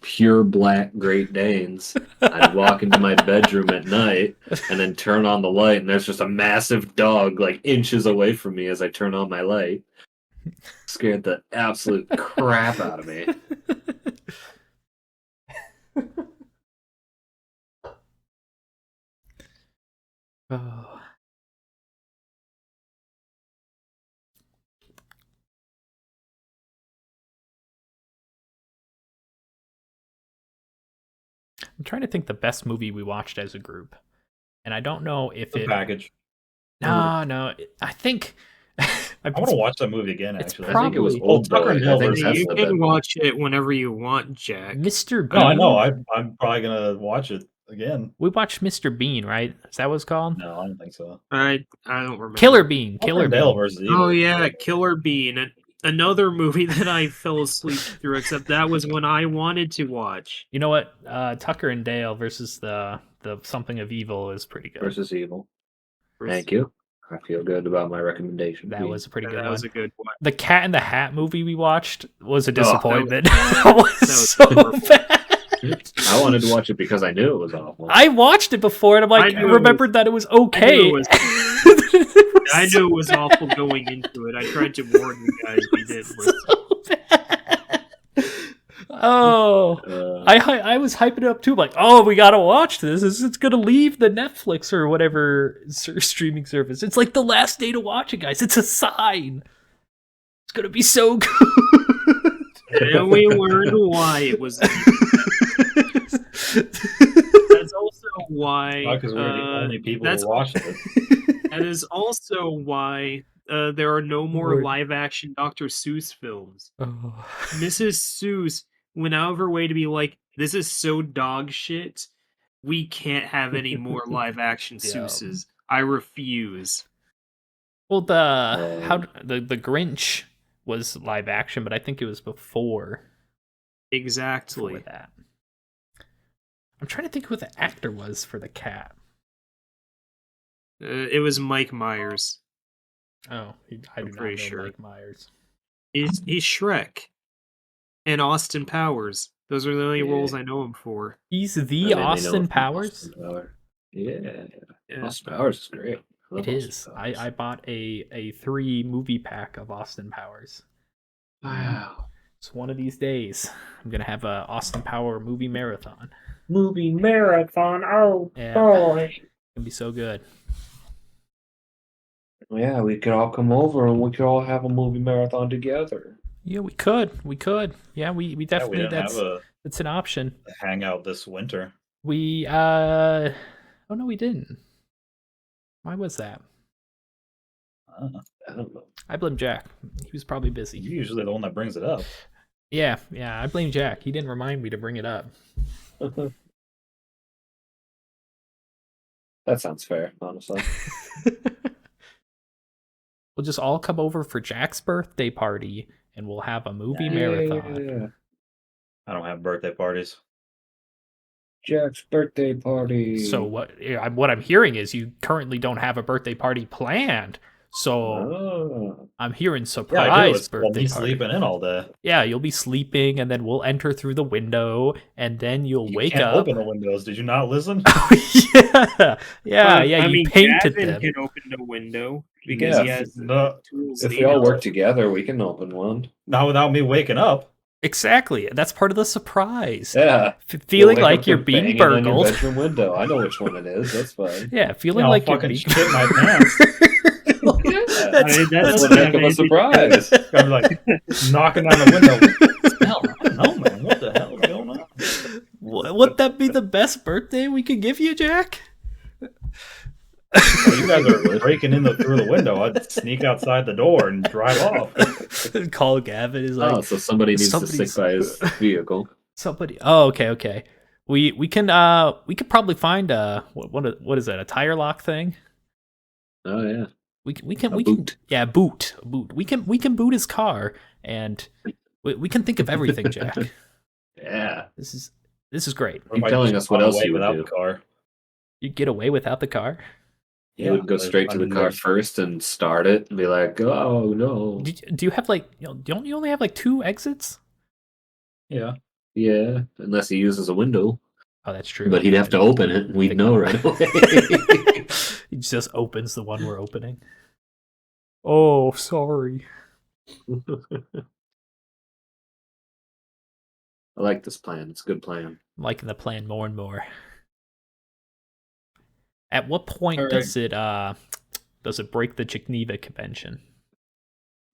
pure black Great Danes. I'd walk into my bedroom at night and then turn on the light, and there's just a massive dog like inches away from me as I turn on my light. Scared the absolute crap out of me. Oh. I'm trying to think the best movie we watched as a group, and I don't know if The it. package. No. I think I want to watch that movie again. It's Actually, I think it was Probably- Old Tucker Boy. and I Dale think versus- that's You the can best watch it whenever you want, Jack. Mr. Bean. no, I know. I'm probably gonna watch it again. We watched Mr. Bean, right? Is that what it's called? No, I don't think so. I don't remember. Killer Bean. Tucker Killer and Dale Bean. versus Evil. Oh yeah, Killer Bean. Another movie that I fell asleep through, except that was when I wanted to watch. You know what? Tucker and Dale versus the Something of Evil is pretty good. Versus Evil. Thank you. I feel good about my recommendation. That was a pretty good That one. was a good one. The Cat in the Hat movie we watched was a that was- disappointment. That was, that was so horrible. bad. I wanted to watch it because I knew it was awful. I watched it before and I'm like, I I knew it remembered that it was okay. it was- I knew it was awful going into it. I tried to warn you guys, but you didn't listen. so bad. Oh. I was hyping it up too. I'm like, oh, we gotta watch this. It's gonna leave the Netflix or whatever streaming service. It's like the last day to watch it, guys. It's a sign. It's gonna be so good. And we learned why it was. That's also why. Because we're the only people that's- who watched it. That is also why there are no more Word. live-action Dr. Seuss films. Oh. Mrs. Seuss went out of her way to be like, "This is so dog shit. We can't have any more live-action Yeah. Seusses. I refuse." Well, the Grinch was live action, but I think it was before Exactly. that. I'm trying to think who the actor was for the cat. It was Mike Myers. Oh, I do not know pretty sure. Mike Myers. He's Shrek. And Austin Powers. Those are the only Yeah. roles I know him for. He's I the didn't know Austin it was Powers. Austin Powers. Yeah. Yeah. Austin Powers is great. I love It Austin is. Powers. I bought a 3 movie pack of Austin Powers. Wow. So one of these days, I'm gonna have a Austin Power movie marathon. Movie marathon. Oh, Yeah. boy. It's gonna be so good. Yeah, we could all come over and we could all have a movie marathon together. Yeah, we could. Yeah, we Yeah, definitely we didn't that's have a an option. hangout this winter. We oh no, we didn't. Why was that? I don't know. I don't know. I blame Jack. He was probably You're busy. usually the one that brings it up. Yeah, I blame Jack. He didn't remind me to bring it up. That sounds fair, honestly. We'll just all come over for Jack's birthday party and we'll have a movie marathon. Yeah. I don't have birthday parties. Jack's birthday party. So what I'm hearing is you currently don't have a birthday party planned. So Oh. I'm hearing Yeah, I surprise do. It's birthday me party. sleeping in all day. Yeah, you'll be sleeping and then we'll enter through the window and then you'll You wake can't up. open the windows. Did you not listen? yeah, I you mean, painted Gavin them. can open the window because Yeah, he has the no, tools. If needed. we all work together, we can open one. not without me waking up. Exactly. That's part of the surprise. Yeah. Feeling You'll wake like up you're and being bang it on your burgled. bedroom window. I know which one it is. That's fine. Yeah, feeling I'll like you're fucking being shit my pants. Yeah, I mean, that that's doesn't one heck have of a anything- surprise. I'm like knocking on the window. Smell? I don't know, man. What the hell is going on? Would that be the best birthday we could give you, Jack? While you guys are breaking in through the window, I'd sneak outside the door and drive off. Call Gavin is like, Oh, so somebody needs to somebody's- stick by his vehicle. somebody. Oh, okay. We could probably find what is that, a tire lock thing? Oh yeah. We A can boot. yeah, boot. We can boot his car, and we can think of everything, Jack. Yeah. This is great. Or Keep might telling just us what run else away you would without do. the car. You get away without the car. You would go straight to the car first and start it and be like, "Oh no." Do you have like, don't you only have like 2 exits? Yeah. Yeah, unless he uses a window, Oh, that's true. but he'd have to open it, and we'd know right away. He just opens the one we're opening. Oh, sorry. I like this plan. It's a good plan. I'm liking the plan more and more. At what point All right. does it break the Geneva Convention?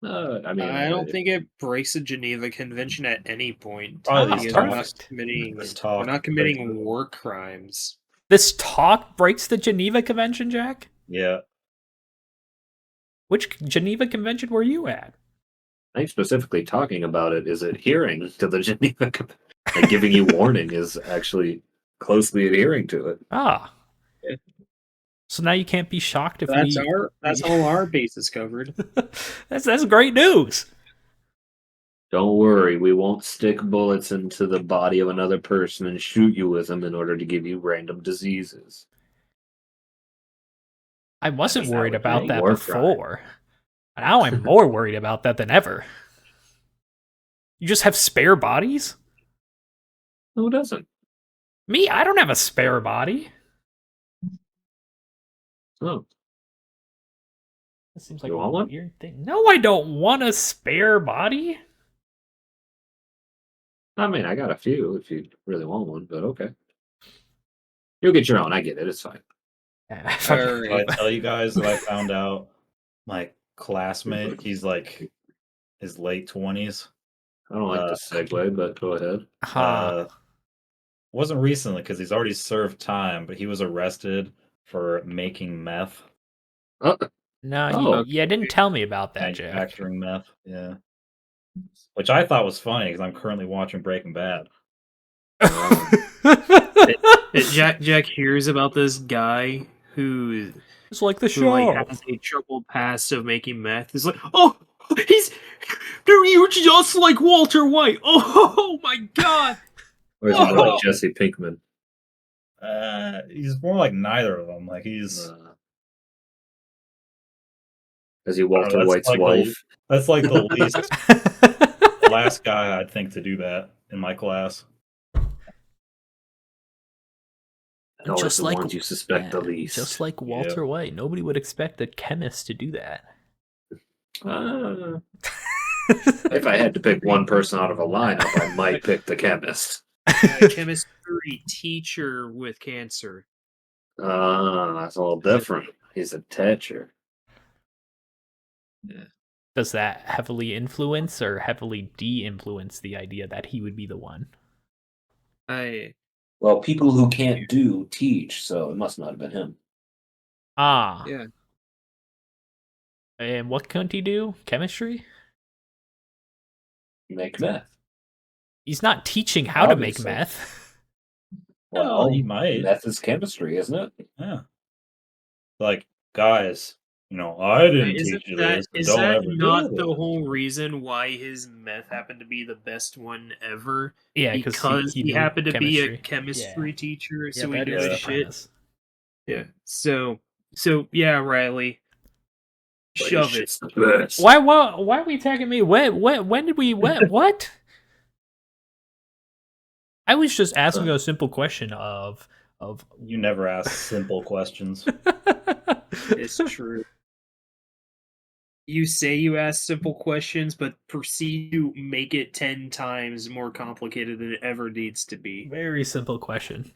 I mean, I don't think it breaks the Geneva Convention at any point. Probably these because we're not talks. committing, This we're talk not committing breaks the- war crimes. This talk breaks the Geneva Convention, Jack? Yeah. Which Geneva Convention were you at? I think specifically talking about it is adhering to the Geneva Convention. Like giving you warning is actually closely adhering to it. Ah. Yeah. So now you can't be shocked if That's all our bases covered. that's great news. Don't worry, we won't stick bullets into the body of another person and shoot you with them in order to give you random diseases. I wasn't Is that worried what about you that were before. Now I'm more worried about that than ever. You just have spare bodies? Who doesn't? Me, I don't have a spare body. Oh, That seems like You a want one? weird thing. No, I don't want a spare body. I mean, I got a few if you really want one, but okay. You'll get your own. I get it. It's fine. Did I tell you guys that I found out my classmate, he's like his late 20s. I don't like this segue, but go ahead. Wasn't recently because he's already served time, but he was arrested for making meth, No, Oh. you didn't tell me about that, Jack. manufacturing meth. Yeah. Which I thought was funny because I'm currently watching Breaking Bad. Jack hears about this guy who It's like the who show. like has a troubled past of making meth. He's like, oh, you're just like Walter White. Oh my god. Or is he more Oh. like Jesse Pinkman? He's more like neither of them. Like he's Is he Walter that's White's like wife? that's like the least last guy I'd think to do that in my class. Always Just the like- ones you suspect the Yeah, least. just like Walter White. Nobody would expect a chemist to do that. If I had to pick one person out of a lineup, I might pick the chemist. A chemistry teacher with cancer. That's a little different. He's a teacher. Does that heavily influence or heavily de-influence the idea that he would be the one? Well, people who can't do teach, so it must not have been him. Ah. Yeah. And what couldn't he do? Chemistry? Make meth. He's not teaching how to make Obviously. meth. Well, he might. Meth is chemistry, isn't it? Yeah. Like, guys, I didn't Isn't teach you that this. but is don't that ever not do the it. whole reason why his meth happened to be the best one ever? Yeah, Because he knew happened to be a chemistry. chemistry Yeah. teacher, Yeah, so he that knew is his the shit. premise. Yeah. So yeah, Riley. But Shove his it. shit's the best. Why are we tagging me? When did we what? I was just asking a simple question of You never ask simple questions. It's true. You say you ask simple questions, but proceed to make it 10 times more complicated than it ever needs to be. Very simple question.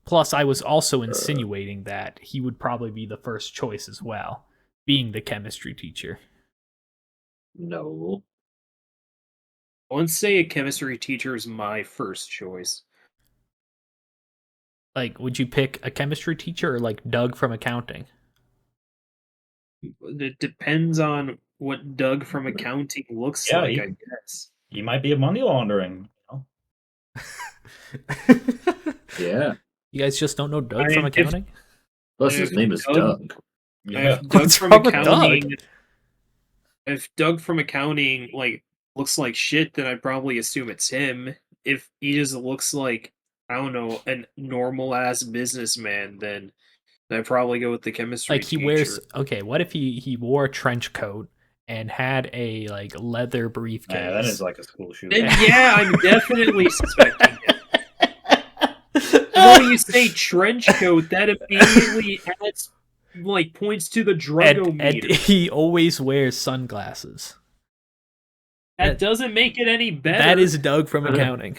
Plus, I was also insinuating that he would probably be the first choice as well, being the chemistry teacher. No. I wouldn't say a chemistry teacher is my first choice. Like, would you pick a chemistry teacher or like Doug from accounting? It depends on what Doug from accounting looks Yeah, like, he- I guess. He might be a money laundering. You know? Yeah. You guys just don't know Doug I from mean, if- accounting? Plus, And his if name is Doug- Doug. Yeah. If Doug What's from wrong with Doug? accounting, if Doug from accounting like looks like shit, then I'd probably assume it's him. If he just looks like, I don't know, a normal ass businessman, then I'd probably go with the chemistry Like he teacher. wears okay, what if he wore a trench coat and had a like leather briefcase? Yeah, that is like a school shooter. Then yeah, I'm definitely suspecting it. When you say trench coat, that immediately adds like points to the and drugometer. he always wears sunglasses. That doesn't make it any better. That is Doug from accounting.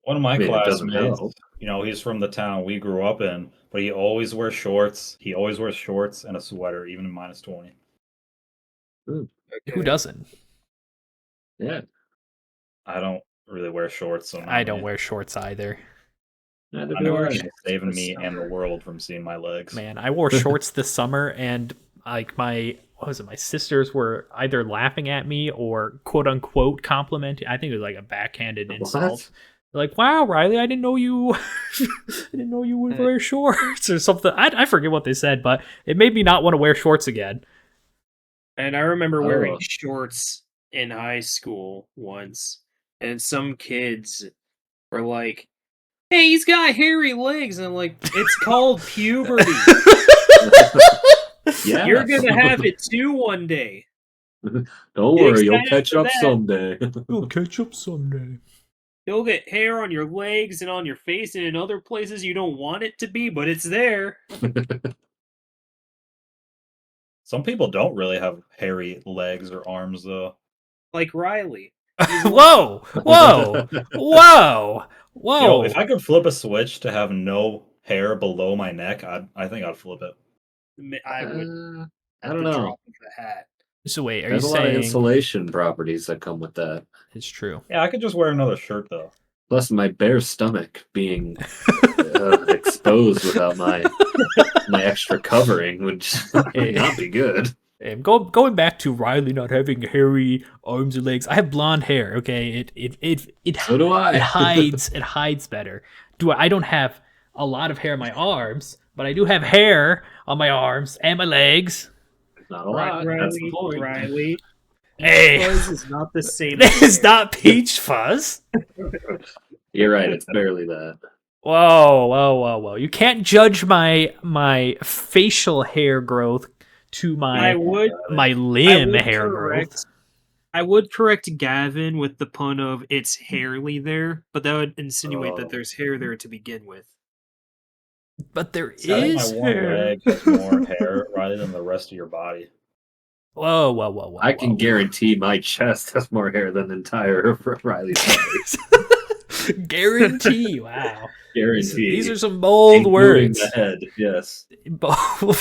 One of my I mean, it doesn't classmates, help. you know, he's from the town we grew up in, but he always wears shorts. He always wears shorts and a sweater, even in -20. Who doesn't? Yeah. I don't really wear shorts, so I don't wear shorts either. Neither I do know I. it's saving me and the world from seeing my legs. Man, I wore shorts this summer, and like my sisters were either laughing at me or quote unquote complimenting. I think it was like a backhanded insult. What? They're like, wow, Riley, I didn't know you would wear shorts or something. I forget what they said, but it made me not want to wear shorts again. And I remember wearing Oh. shorts in high school once, and some kids were like, "Hey, he's got hairy legs," and I'm like, "It's called puberty. Yeah. You're gonna have it too one day." Don't Get worry, you'll excited catch for up that. someday. We'll catch up someday. You'll get hair on your legs and on your face and in other places you don't want it to be, but it's there. Some people don't really have hairy legs or arms, though. Like Riley. Whoa! Whoa! Whoa! Whoa! Yo, if I could flip a switch to have no hair below my neck, I think I'd flip it. I would I at don't the know. drop of a hat. So wait, are There's you a lot of saying insulation properties that come with that. it's true? Yeah, I could just wear another shirt, though. Plus, my bare stomach being exposed without my extra covering would just not be good. Going back to Riley not having hairy arms or legs, I have blonde hair. Okay, it So do I. it hides better. I don't have a lot of hair on my arms, but I do have hair on my arms and my legs. Not a lot. That's the point. Riley. Hey, Fuzz is not the same. this as is not peach fuzz. You're right. It's barely that. Whoa! You can't judge my facial hair growth to I would limb hair growth. I would correct Gavin with the pun of it's hairly there, but that would insinuate that Oh. there's hair there to begin with. But there I think is my one hair. leg has more hair rather than the rest of your body. Whoa! I can guarantee my chest has more hair than the entire Riley's body. Guarantee. Wow. Guarantee. These are some bold Including words. the head, yes.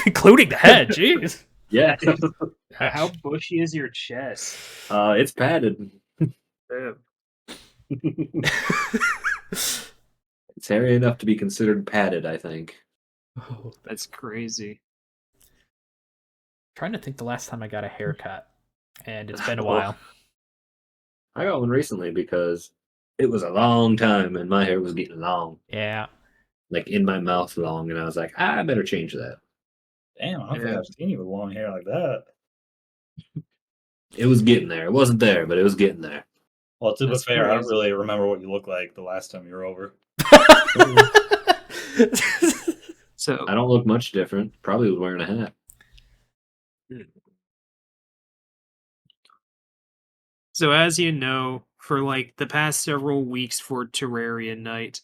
Including the head. Jeez. Yeah. How bushy is your chest? It's padded. Damn. It's hairy enough to be considered padded, I think. That's crazy. Trying to think the last time I got a haircut, and it's been a Oh. while. I got one recently because it was a long time and my hair was getting long. Yeah. Like in my mouth long, and I was like, I better change that. Damn, I don't think Yeah. I've seen you with long hair like that. It was getting there. It wasn't there, but it was getting there. Well, to be That's fair, I don't crazy. really remember what you looked like the last time you were over. So I don't look much different. Probably was wearing a hat. So as you know, for like the past several weeks for Terraria night,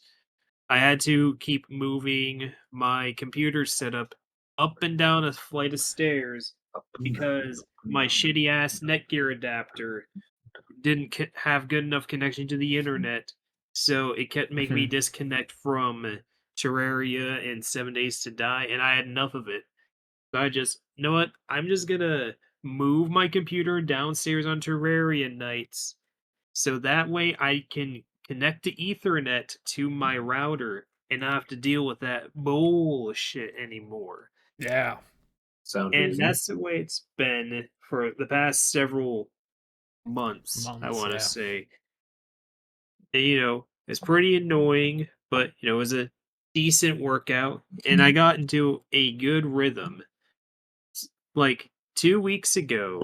I had to keep moving my computer setup up and down a flight of stairs because my shitty ass Netgear adapter didn't have good enough connection to the internet, so it kept making me disconnect from Terraria and 7 Days to Die, and I had enough of it. So I just, you know what? I'm just gonna move my computer downstairs on Terraria nights, so that way I can connect to Ethernet to my router and not have to deal with that bullshit anymore. Yeah. Sounds And reasonable. that's the way it's been for the past several months, I Months, want to yeah. say. And, it's pretty annoying, but it was a decent workout, and I got into a good rhythm. Like 2 weeks ago,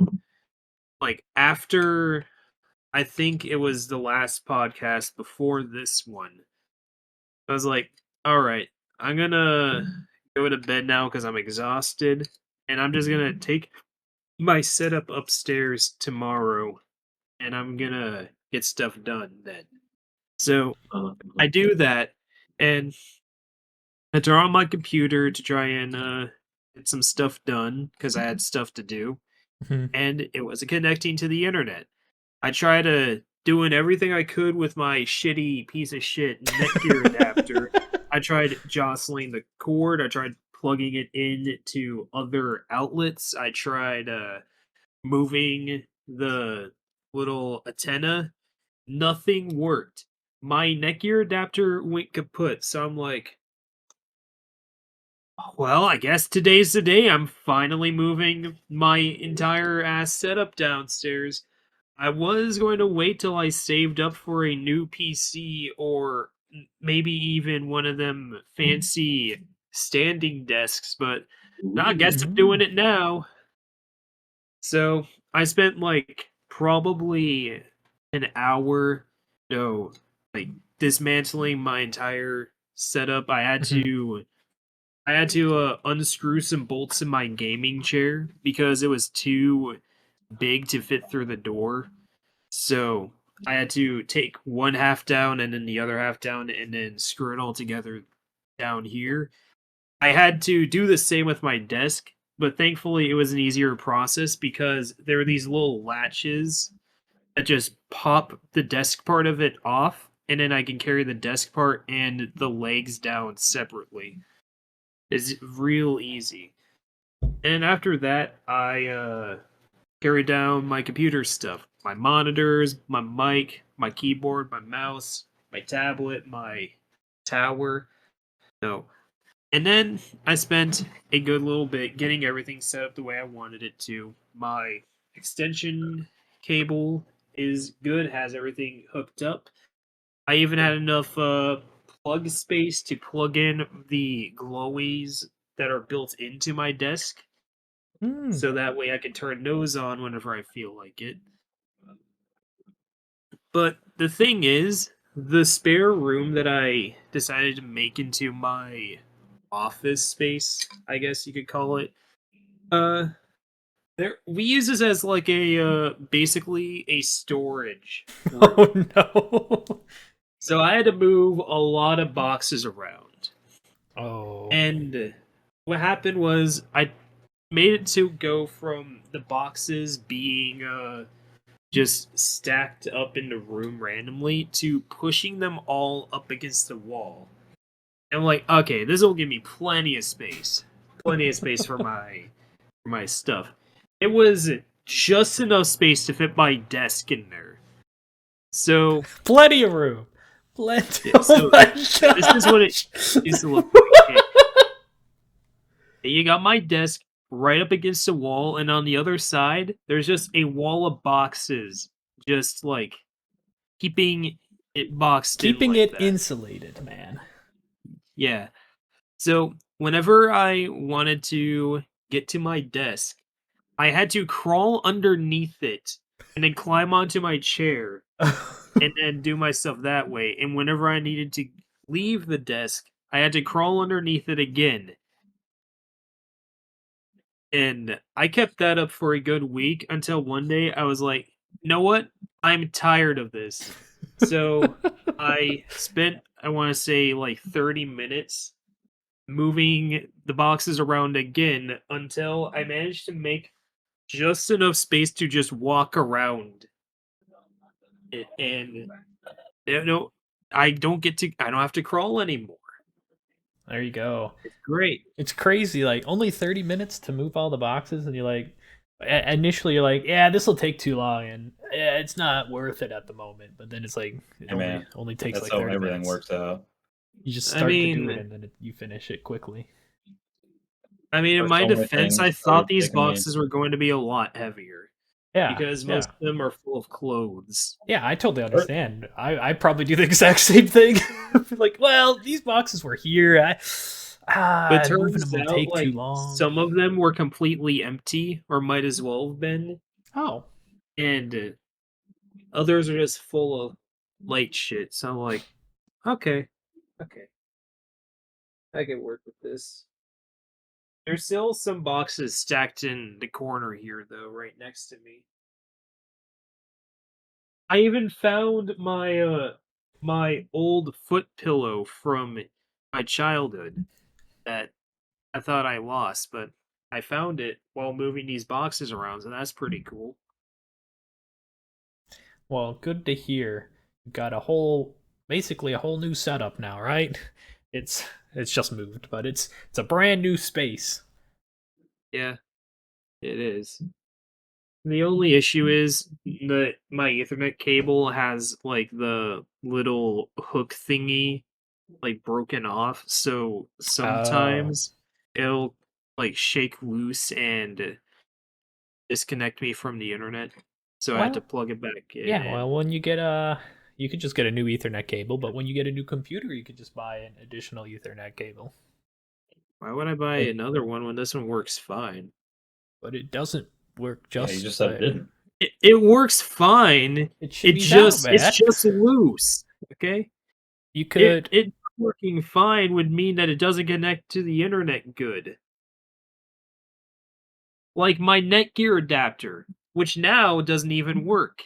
like after I think it was the last podcast before this one, I was like, all right, I'm gonna go to bed now because I'm exhausted, and I'm just gonna take my setup upstairs tomorrow, and I'm gonna get stuff done then. So I do that, and I turn on my computer to try and get some stuff done because I had stuff to do, Mhm. and it wasn't connecting to the internet. I tried doing everything I could with my shitty piece of shit Netgear adapter. I tried jostling the cord. I tried plugging it into other outlets. I tried moving the little antenna. Nothing worked. My Netgear adapter went kaput. So I'm like, well, I guess today's the day. I'm finally moving my entire ass setup downstairs. I was going to wait till I saved up for a new PC or maybe even one of them fancy standing desks, but I guess I'm doing it now. So I spent like probably an hour, no, like dismantling my entire setup. I had to unscrew some bolts in my gaming chair because it was too big to fit through the door. So I had to take one half down and then the other half down and then screw it all together down here. I had to do the same with my desk, but thankfully it was an easier process because there were these little latches that just pop the desk part of it off, and then I can carry the desk part and the legs down separately. It's real easy. And after that, I carry down my computer stuff. My monitors, my mic, my keyboard, my mouse, my tablet, my tower. No. And then I spent a good little bit getting everything set up the way I wanted it to. My extension cable is good, has everything hooked up. I even had enough plug space to plug in the glowies that are built into my desk, so that way I can turn those on whenever I feel like it. But the thing is, the spare room that I decided to make into my office space, I guess you could call it, uh, we use this as like a basically a storage room. Oh no. So I had to move a lot of boxes around. Oh. And what happened was I made it to go from the boxes being just stacked up in the room randomly to pushing them all up against the wall. And I'm like, okay, this will give me plenty of space. Plenty of space for my stuff. It was just enough space to fit my desk in there. So Plenty of room. Plenty. Yeah, so Oh my this is what it gosh. used to look like. You got my desk right up against the wall, and on the other side, there's just a wall of boxes, just like keeping it boxed in Keeping like it that. insulated, man. Yeah. So whenever I wanted to get to my desk, I had to crawl underneath it and then climb onto my chair and then do my stuff that way. And whenever I needed to leave the desk, I had to crawl underneath it again. And I kept that up for a good week until one day I was like, you know what? I'm tired of this. So I spent, I want to say, like 30 minutes moving the boxes around again until I managed to make just enough space to just walk around it. And I don't have to crawl anymore. There you go. It's great. It's crazy. Like only 30 minutes to move all the boxes, and you're like, initially you're like, yeah, this will take too long, and yeah, it's not worth it at the moment. But then it's like it only takes That's like how 30 everything minutes. works out. You just I start to do mean- it, and then you finish it quickly. I mean, in There's my so many defense, things I that thought are these taking me- boxes were going to be a lot heavier Yeah, because most of them are full of clothes. yeah, I totally understand. I probably do the exact same thing. Like, well, these boxes were here. But moving turns them will out, take like, too long. some of them were completely empty, or might as well have been, Oh, and others are just full of light shit. So I'm like, okay, I can work with this. There's still some boxes stacked in the corner here, though, right next to me. I even found my old foot pillow from my childhood that I thought I lost, but I found it while moving these boxes around, so that's pretty cool. well, good to hear. You've got basically a whole new setup now, right? It's just moved, but it's a brand new space. Yeah, it is. The only issue is that my Ethernet cable has like the little hook thingy like broken off, so sometimes it'll like shake loose and disconnect me from the internet. So I had to Well, plug it back in. Yeah, well, when you get you could just get a new Ethernet cable, but when you get a new computer, you could just buy an additional Ethernet cable. Why would I buy another one when this one works fine? But it doesn't work Yeah, just. you just said it didn't. It works fine. It should be It's that bad. just loose. Okay. You could. It working fine would mean that it doesn't connect to the internet good. Like my Netgear adapter, which now doesn't even work.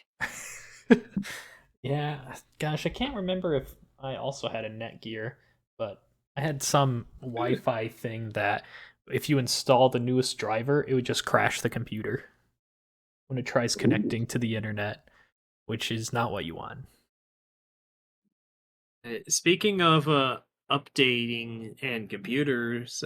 Yeah, gosh, I can't remember if I also had a Netgear, but I had some Wi-Fi thing that if you install the newest driver, it would just crash the computer when it tries connecting to the internet, which is not what you want. Speaking of updating and computers,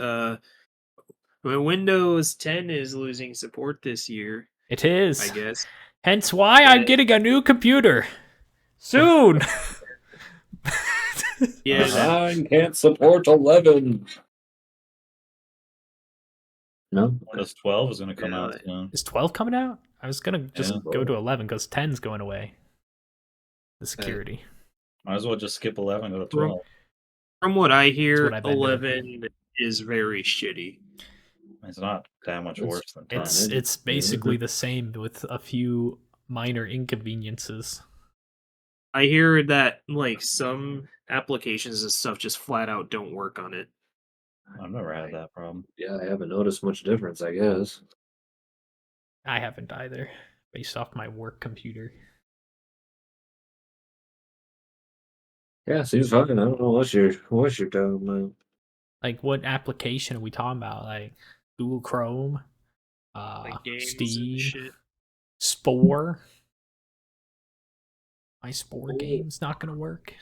Windows 10 is losing support this year, It is. I guess. Hence why I'm getting a new computer soon. Yeah, Nine can't support 11. No, Windows 12 is going to come out Yeah. soon. Is 12 coming out? I was gonna just Yeah. go to 11 because 10's going away. The security. Might as well just skip 11 and go to From- 12. from what I hear, what I've been doing. 11 is very shitty. It's not that much worse than 10. It's basically the same with a few minor inconveniences. I hear that like some applications and stuff just flat out don't work on it. I've never had that problem. yeah, I haven't noticed much difference, I guess. I haven't either, based off my work computer. Yeah, seems fine. I don't know what you're talking about. Like, what application are we talking about? Like Google Chrome, Like games Steam, and shit. Spore. My Spore game's not gonna work.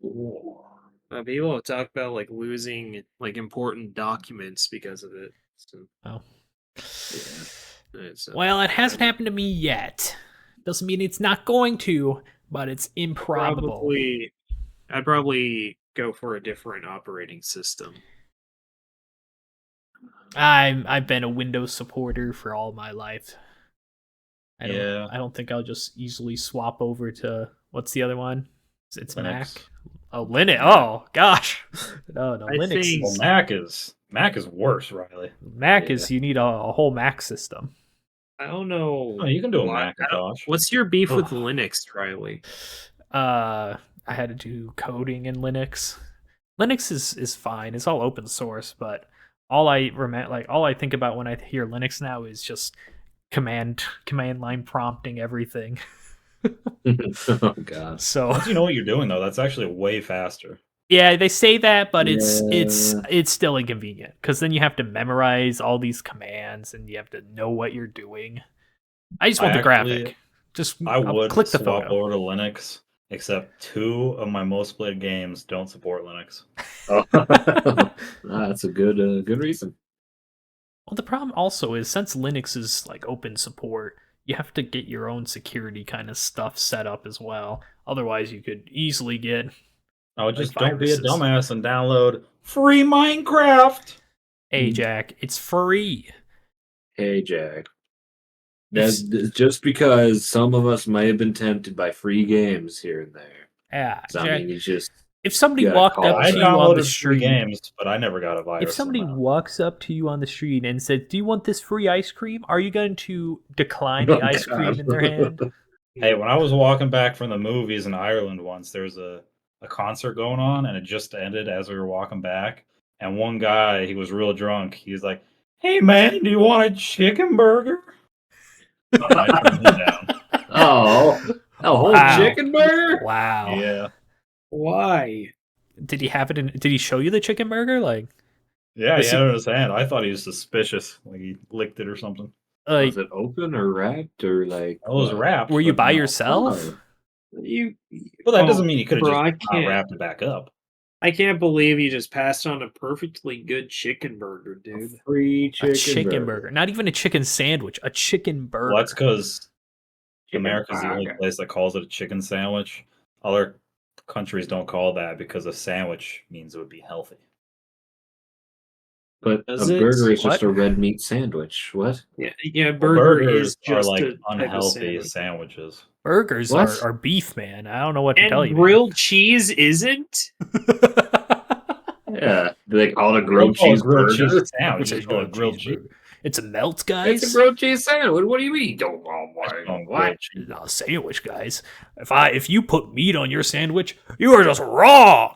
People talk about like losing like important documents because of it. So, Oh. it's, Well, it hasn't happened to me yet. Doesn't mean it's not going to, but it's improbable. I'd probably go for a different operating system. I've been a Windows supporter for all my life. I don't think I'll just easily swap over to what's the other one? It's Linux. Mac. Oh, Linux. Oh gosh. No, I Linux. think- Well, Mac is worse, Riley. Mac is you need a whole Mac system. I don't know. Oh, you can do a why- Macintosh. What's your beef with Ugh. Linux, Riley? I had to do coding in Linux. Linux is fine. It's all open source, but all I think about when I hear Linux now is just command line prompting everything. Oh god. So Once you know what you're doing, though, that's actually way faster. yeah, they say that, but Yeah. it's still inconvenient because then you have to memorize all these commands and you have to know what you're doing. I just want the actually- graphic. Just I I'll would click the swap photo. over to Linux except 2 of my most played games don't support Linux. That's a good reason. Well, the problem also is since Linux is like open support, you have to get your own security kind of stuff set up as well. Otherwise, you could easily get Oh, just like don't be a viruses. dumbass and download free Minecraft. Hey, Jack, it's free. Hey, Jack. That's just because some of us may have been tempted by free games here and there. Yeah, So, Jack, I mean, you just if somebody gotta walked call up I to you on the downloaded free street, games, but I never got a virus. if somebody somehow. walks up to you on the street and says, "Do you want this free ice cream?" Are you going to decline the ice cream in their hand? Hey, when I was walking back from the movies in Ireland once, there was a concert going on, and it just ended as we were walking back. And one guy, he was real drunk. He was like, "Hey man, do you want a chicken burger?" And I turned him down. Oh, a whole Wow. chicken burger? Wow. Yeah, Why? Did he have it in? Did he show you the chicken burger? Like, yeah, he Was had he- it in his hand. I thought he was suspicious, like he licked it or something. like Was it open or wrapped or like? It was what? wrapped. were you but by no. yourself? Oh. You. Well, that Oh, doesn't mean you could have bro, just I not can't. wrapped it back up. I can't believe you just passed on a perfectly good chicken burger, dude. Free A chicken burger. Not even a chicken sandwich. A chicken burger. Well, that's because Chicken America's the only burger. place that calls it a chicken sandwich. Other countries don't call that because a sandwich means it would be healthy. But Does a it? burger is just What? a red meat sandwich. What? Yeah, burger is Burgers are just like a type of unhealthy sandwich. sandwiches. Burgers What? are beef, man. I don't know what to tell And you. grilled cheese isn't? Yeah. Do they call it a We grilled don't call it cheese grilled burger? cheese sandwich. It's We call it grilled cheese. cheeseburger. It's a melt, guys. It's a grilled cheese sandwich. What do you mean? Don't Grilled what? cheese. Not a sandwich, guys. If you put meat on your sandwich, you are just wrong.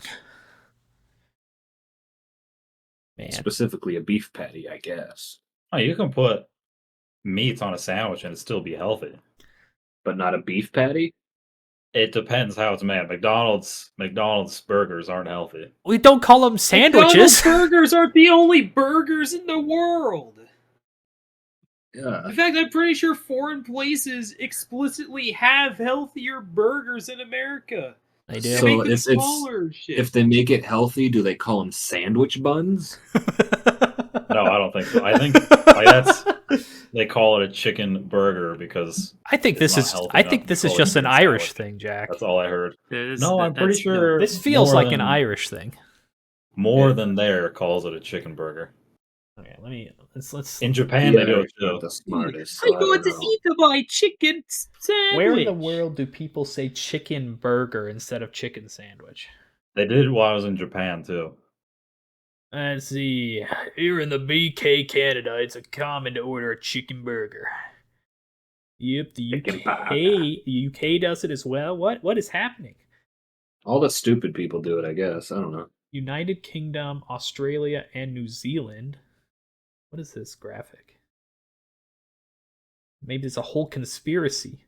Man, Specifically a beef patty, I guess. Oh, you can put meat on a sandwich and it'd still be healthy. But not a beef patty? It depends how it's made. McDonald's burgers aren't healthy. we don't call them McDonald's sandwiches. burgers aren't the only burgers in the world. Yeah. In fact, I'm pretty sure foreign places explicitly have healthier burgers in America. They They do. So make them if it's- smaller and shit. If they make it healthy, do they call them sandwich buns? No, I don't think so. I think they call it a chicken burger because I think It's this not is. healthy I enough think to this is call it just an chicken Irish sandwich. thing, Jack. that's all I heard. That is- No, I'm pretty that's- sure This feels more like an than- Irish thing. More than there calls it a chicken burger. Okay, let's. In Japan, they do it not too. the smartest. I so I go don't to know. eat my chicken sandwich. Where in the world do people say chicken burger instead of chicken sandwich? They did it while I was in Japan too. Let's see. Here in the BK Canada, it's a common to order a chicken burger. Yep, the Chicken UK does it as well. What is happening? All the stupid people do it, I guess. I don't know. United Kingdom, Australia, and New Zealand. What is this graphic? Maybe it's a whole conspiracy.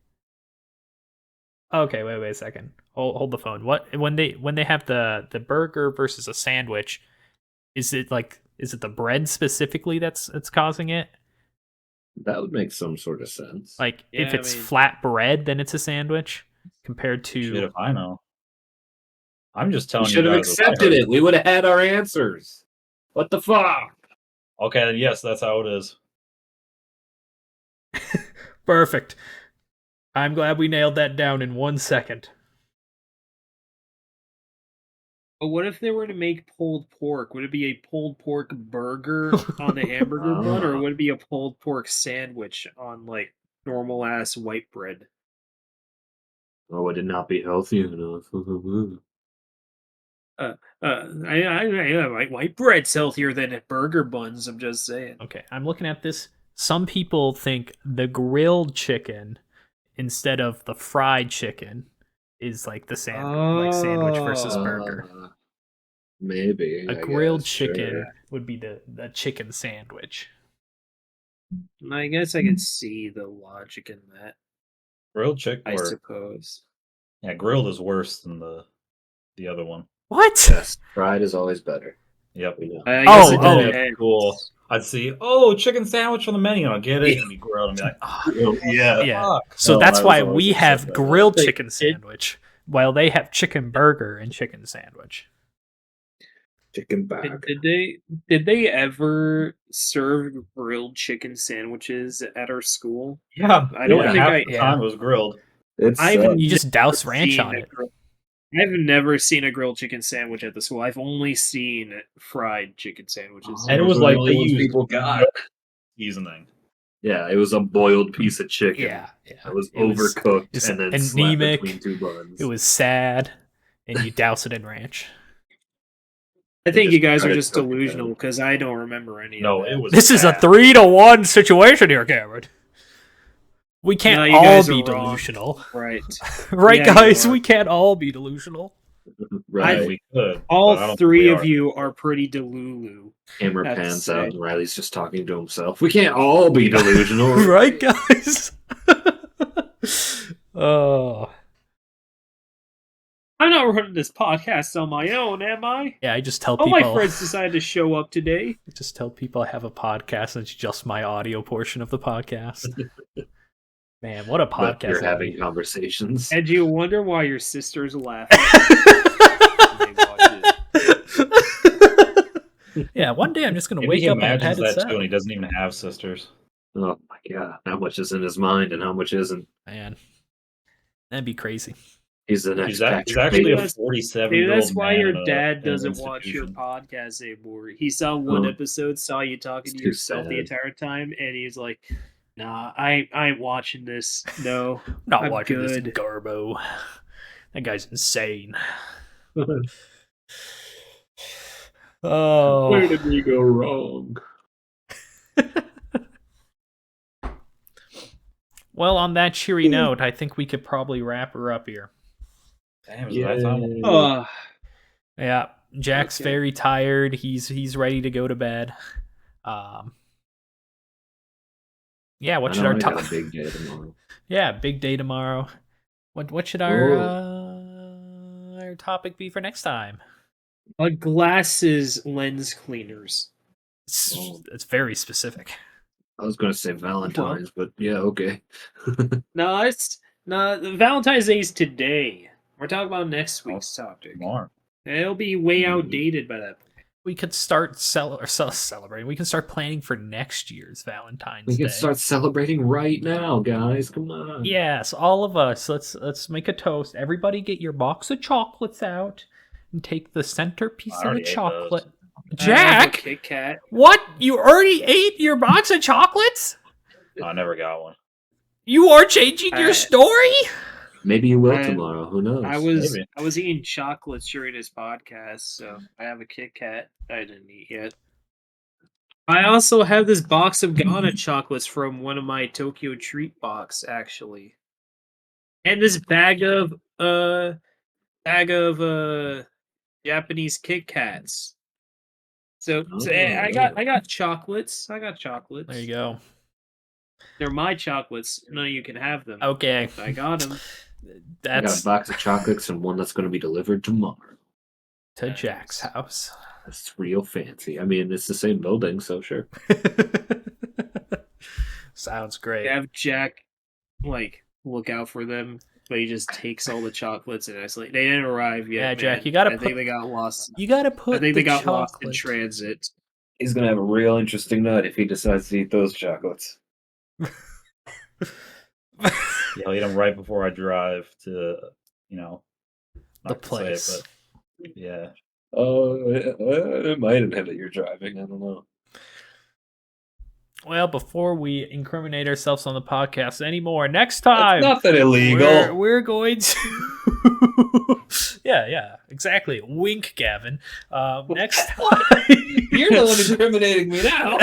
Okay, wait a second. Hold the phone. What when they have the burger versus a sandwich? Is it the bread specifically that's causing it? That would make some sort of sense. Like Yeah, if I it's mean- flat bread, then it's a sandwich compared Shit, to. if I know. I'm just we telling you should have guys what I accepted heard. it. We would have had our answers. What the fuck? Okay, then yes, that's how it is. Perfect. I'm glad we nailed that down in 1 second. But what if they were to make pulled pork? Would it be a pulled pork burger on the hamburger bun, or would it be a pulled pork sandwich on like normal ass white bread? Oh, would it not be healthy enough? Like white bread's healthier than burger buns. I'm just saying. Okay, I'm looking at this. Some people think the grilled chicken instead of the fried chicken is like the sandwich versus burger. Maybe. A I grilled guess, chicken sure. would be the chicken sandwich. I guess I can see the logic in that. Grilled chicken, I or suppose. yeah, grilled is worse than the other one. What? Yes, fried is always better. Yep. We know. I Oh, guess it oh. depends. Cool. I'd see, chicken sandwich on the menu. I'll get it and be grilled and be like, Yeah. Yeah. fuck. So No, that's I was why always we upset have by that. grilled Like, chicken sandwich. Well, they have chicken burger and chicken sandwich. Chicken bag. Did they ever serve grilled chicken sandwiches at our school? Yeah, I don't think half I- the time it was grilled. It's I've You just douse never ranch seen on a it. I've never seen a grilled chicken sandwich at the school. I've only seen fried chicken sandwiches. And it was Those were the like only they ones used people got. seasoning. Yeah, it was a boiled piece of chicken. Yeah. It was It was overcooked just and then anemic. slapped between two buns. It was sad, and you douse it in ranch. I think just you guys try are to just cook it delusional down. because I don't remember any No, of that. it was. This is a bad. 3-to-1 situation here, Cameron. We can't No, you all guys be are wrong. delusional. Right. Right, Yeah, you guys? are. We can't all be delusional. Right. We could. All but I don't think three we of are. you are pretty delulu. Camera Have to pans say. out and Riley's just talking to himself. We can't all be delusional. Right, guys? Oh. I'm not running this podcast on my own, am I? Yeah, I just tell All people. my friends decided to show up today. I just tell people I have a podcast and it's just my audio portion of the podcast. Man, what a But podcast. you're that'd having be. conversations. And you wonder why your sisters laugh when they watch it. Yeah, one day I'm just gonna Maybe wake he up and imagines head that set. too, and he doesn't even have sisters. Oh my god, how much is in his mind and how much isn't? Man, that'd be crazy. He's the next He's Patrick actually a Bateman. 47-year-old Maybe that's why man your in a- dad in an doesn't watch your institution. podcast anymore. He saw one Oh. episode, saw you talking It's to too yourself the sad. entire time, and he's like, "Nah, I ain't watching this. No, Not I'm watching this good." Garbo. That guy's insane. Oh. Where did we go wrong? Well, on that cheery note, I think we could probably wrap her up here. Damn, is it that time? Yay. Yeah, Jack's Okay. very tired. He's ready to go to bed. Yeah, what I should know our I got top? a big day tomorrow. Yeah, big day tomorrow. What should our topic be for next time? Glasses lens cleaners. It's very specific. I was gonna say Valentine's, but yeah, okay. No, it's no Valentine's Day is today. We're talking about next week's topic. Tomorrow. It'll be way Mhm. outdated by that point. We could start celebrating. We can start planning for next year's Valentine's We Day. can start celebrating right now, guys. Come on. Yes, all of us. Let's make a toast. Everybody, get your box of chocolates out and take the centerpiece I of the already ate those. chocolate. I have a Jack, Kit Kat. what? You already ate your box of chocolates? I never got one. You are changing your I- story? Maybe you will I- tomorrow. Who knows? I was Maybe. I was eating chocolates during this podcast, so I have a Kit Kat I didn't eat yet. I also have this box of Ghana chocolates from one of my Tokyo Treat box, actually, and this bag of Japanese Kit Kats. So I got chocolates. I got chocolates. There you go. They're my chocolates. None of you can have them. Okay. I got them. I got That's a box of chocolates and one that's going to be delivered tomorrow. to Jack's house. That's real fancy. I mean, it's the same building, so sure. Sounds great. Have Jack look out for them, but he just takes all the chocolates and isolate. They didn't arrive yet. Yeah, Jack, man. you gotta I put- think they got lost. You gotta put I think the they got lost in chocolate. transit. He's going to have a real interesting night if he decides to eat those chocolates. Yeah, I'll eat them right before I drive to, not The to say it, place. but yeah. Oh, it might have been that you're driving. I don't know. Well, before we incriminate ourselves on the podcast anymore, next time It's nothing illegal. we're going to yeah, exactly. Wink, Gavin. Next time You're the one incriminating me now.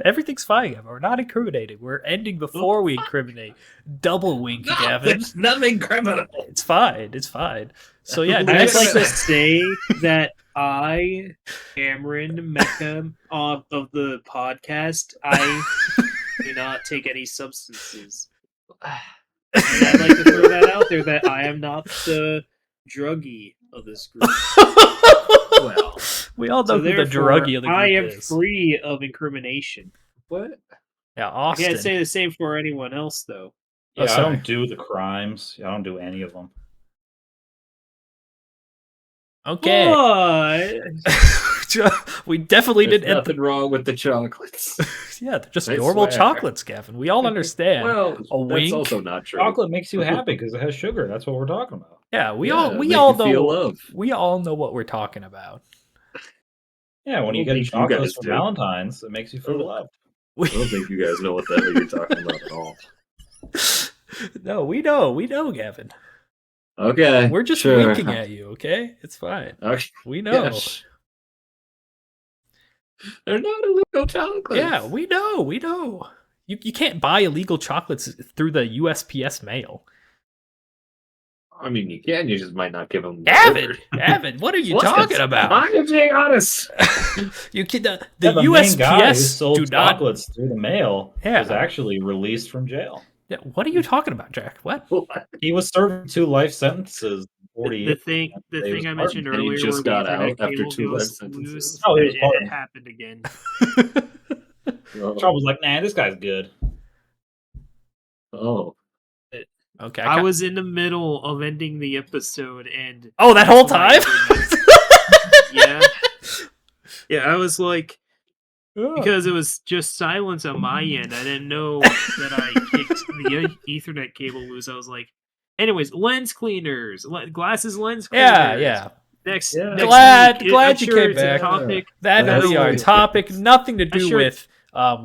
Everything's fine, Gavin. We're not incriminating. We're ending before we incriminate. Double wink, No, Gavin. it's nothing criminal. It's fine. It's fine. So yeah, I'd next like to say that I, Cameron Mecca of the podcast, I do not take any substances. And I'd like to throw that out there that I am not the druggie of this group. Well, we all know So who the therefore, druggie of the group I am is. free of incrimination. what? Yeah, I Austin. can't say the same for anyone else, though. Yeah, I sorry. don't do the crimes. I don't do any of them. Okay. What? We definitely There's didn't end nothing wrong with the chocolates. Yeah, they're just I normal swear. chocolates, Gavin. We all understand. Well, A that's wink. also not true. Chocolate makes you happy because it has sugar. That's what we're talking about. Yeah, we Yeah, all make know you feel love. we all know what we're talking about. Yeah, when I you don't get think you chocolates guys for do. Valentine's, it makes you feel loved. We, I don't think you guys know what the hell you're talking about at all. no, we know, Gavin. Okay. We're just sure. winking at you, okay? It's fine. Okay. We know. Yes. They're not illegal chocolates. Yeah, we know. You can't buy illegal chocolates through the USPS mail. I mean, you can. You just might not give them. Gavin, what are you What? talking about? I'm being honest. You can the Yeah, the main guy who USPS sold do not. chocolates through the mail Yeah. was actually released from jail. Yeah, what are you talking about, Jack? What? Well, He was serving 2 life sentences. 40 The thing I mentioned And he earlier, just where the got out internet after cable 2 goes life loose, sentences. Oh, he was it pardoned. happened again. Trump was like, "Nah, this guy's good." Oh. Okay. I was in the middle of ending the episode, and Oh, that whole my time? yeah, I was like, because it was just silence on my end. I didn't know that I kicked the Ethernet cable loose. I was like, anyways, lens cleaners, glasses, lens cleaners. Yeah. Next, Yeah. next Glad week. you I'm sure came it's a back. topic. That'll That's be our always topic. good. Nothing to do sure- with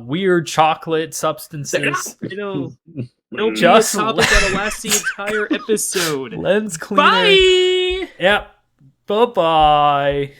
weird chocolate substances. It'll be Just a topic that'll last the entire episode. Lens cleaner. Bye. Yep. Bye-bye.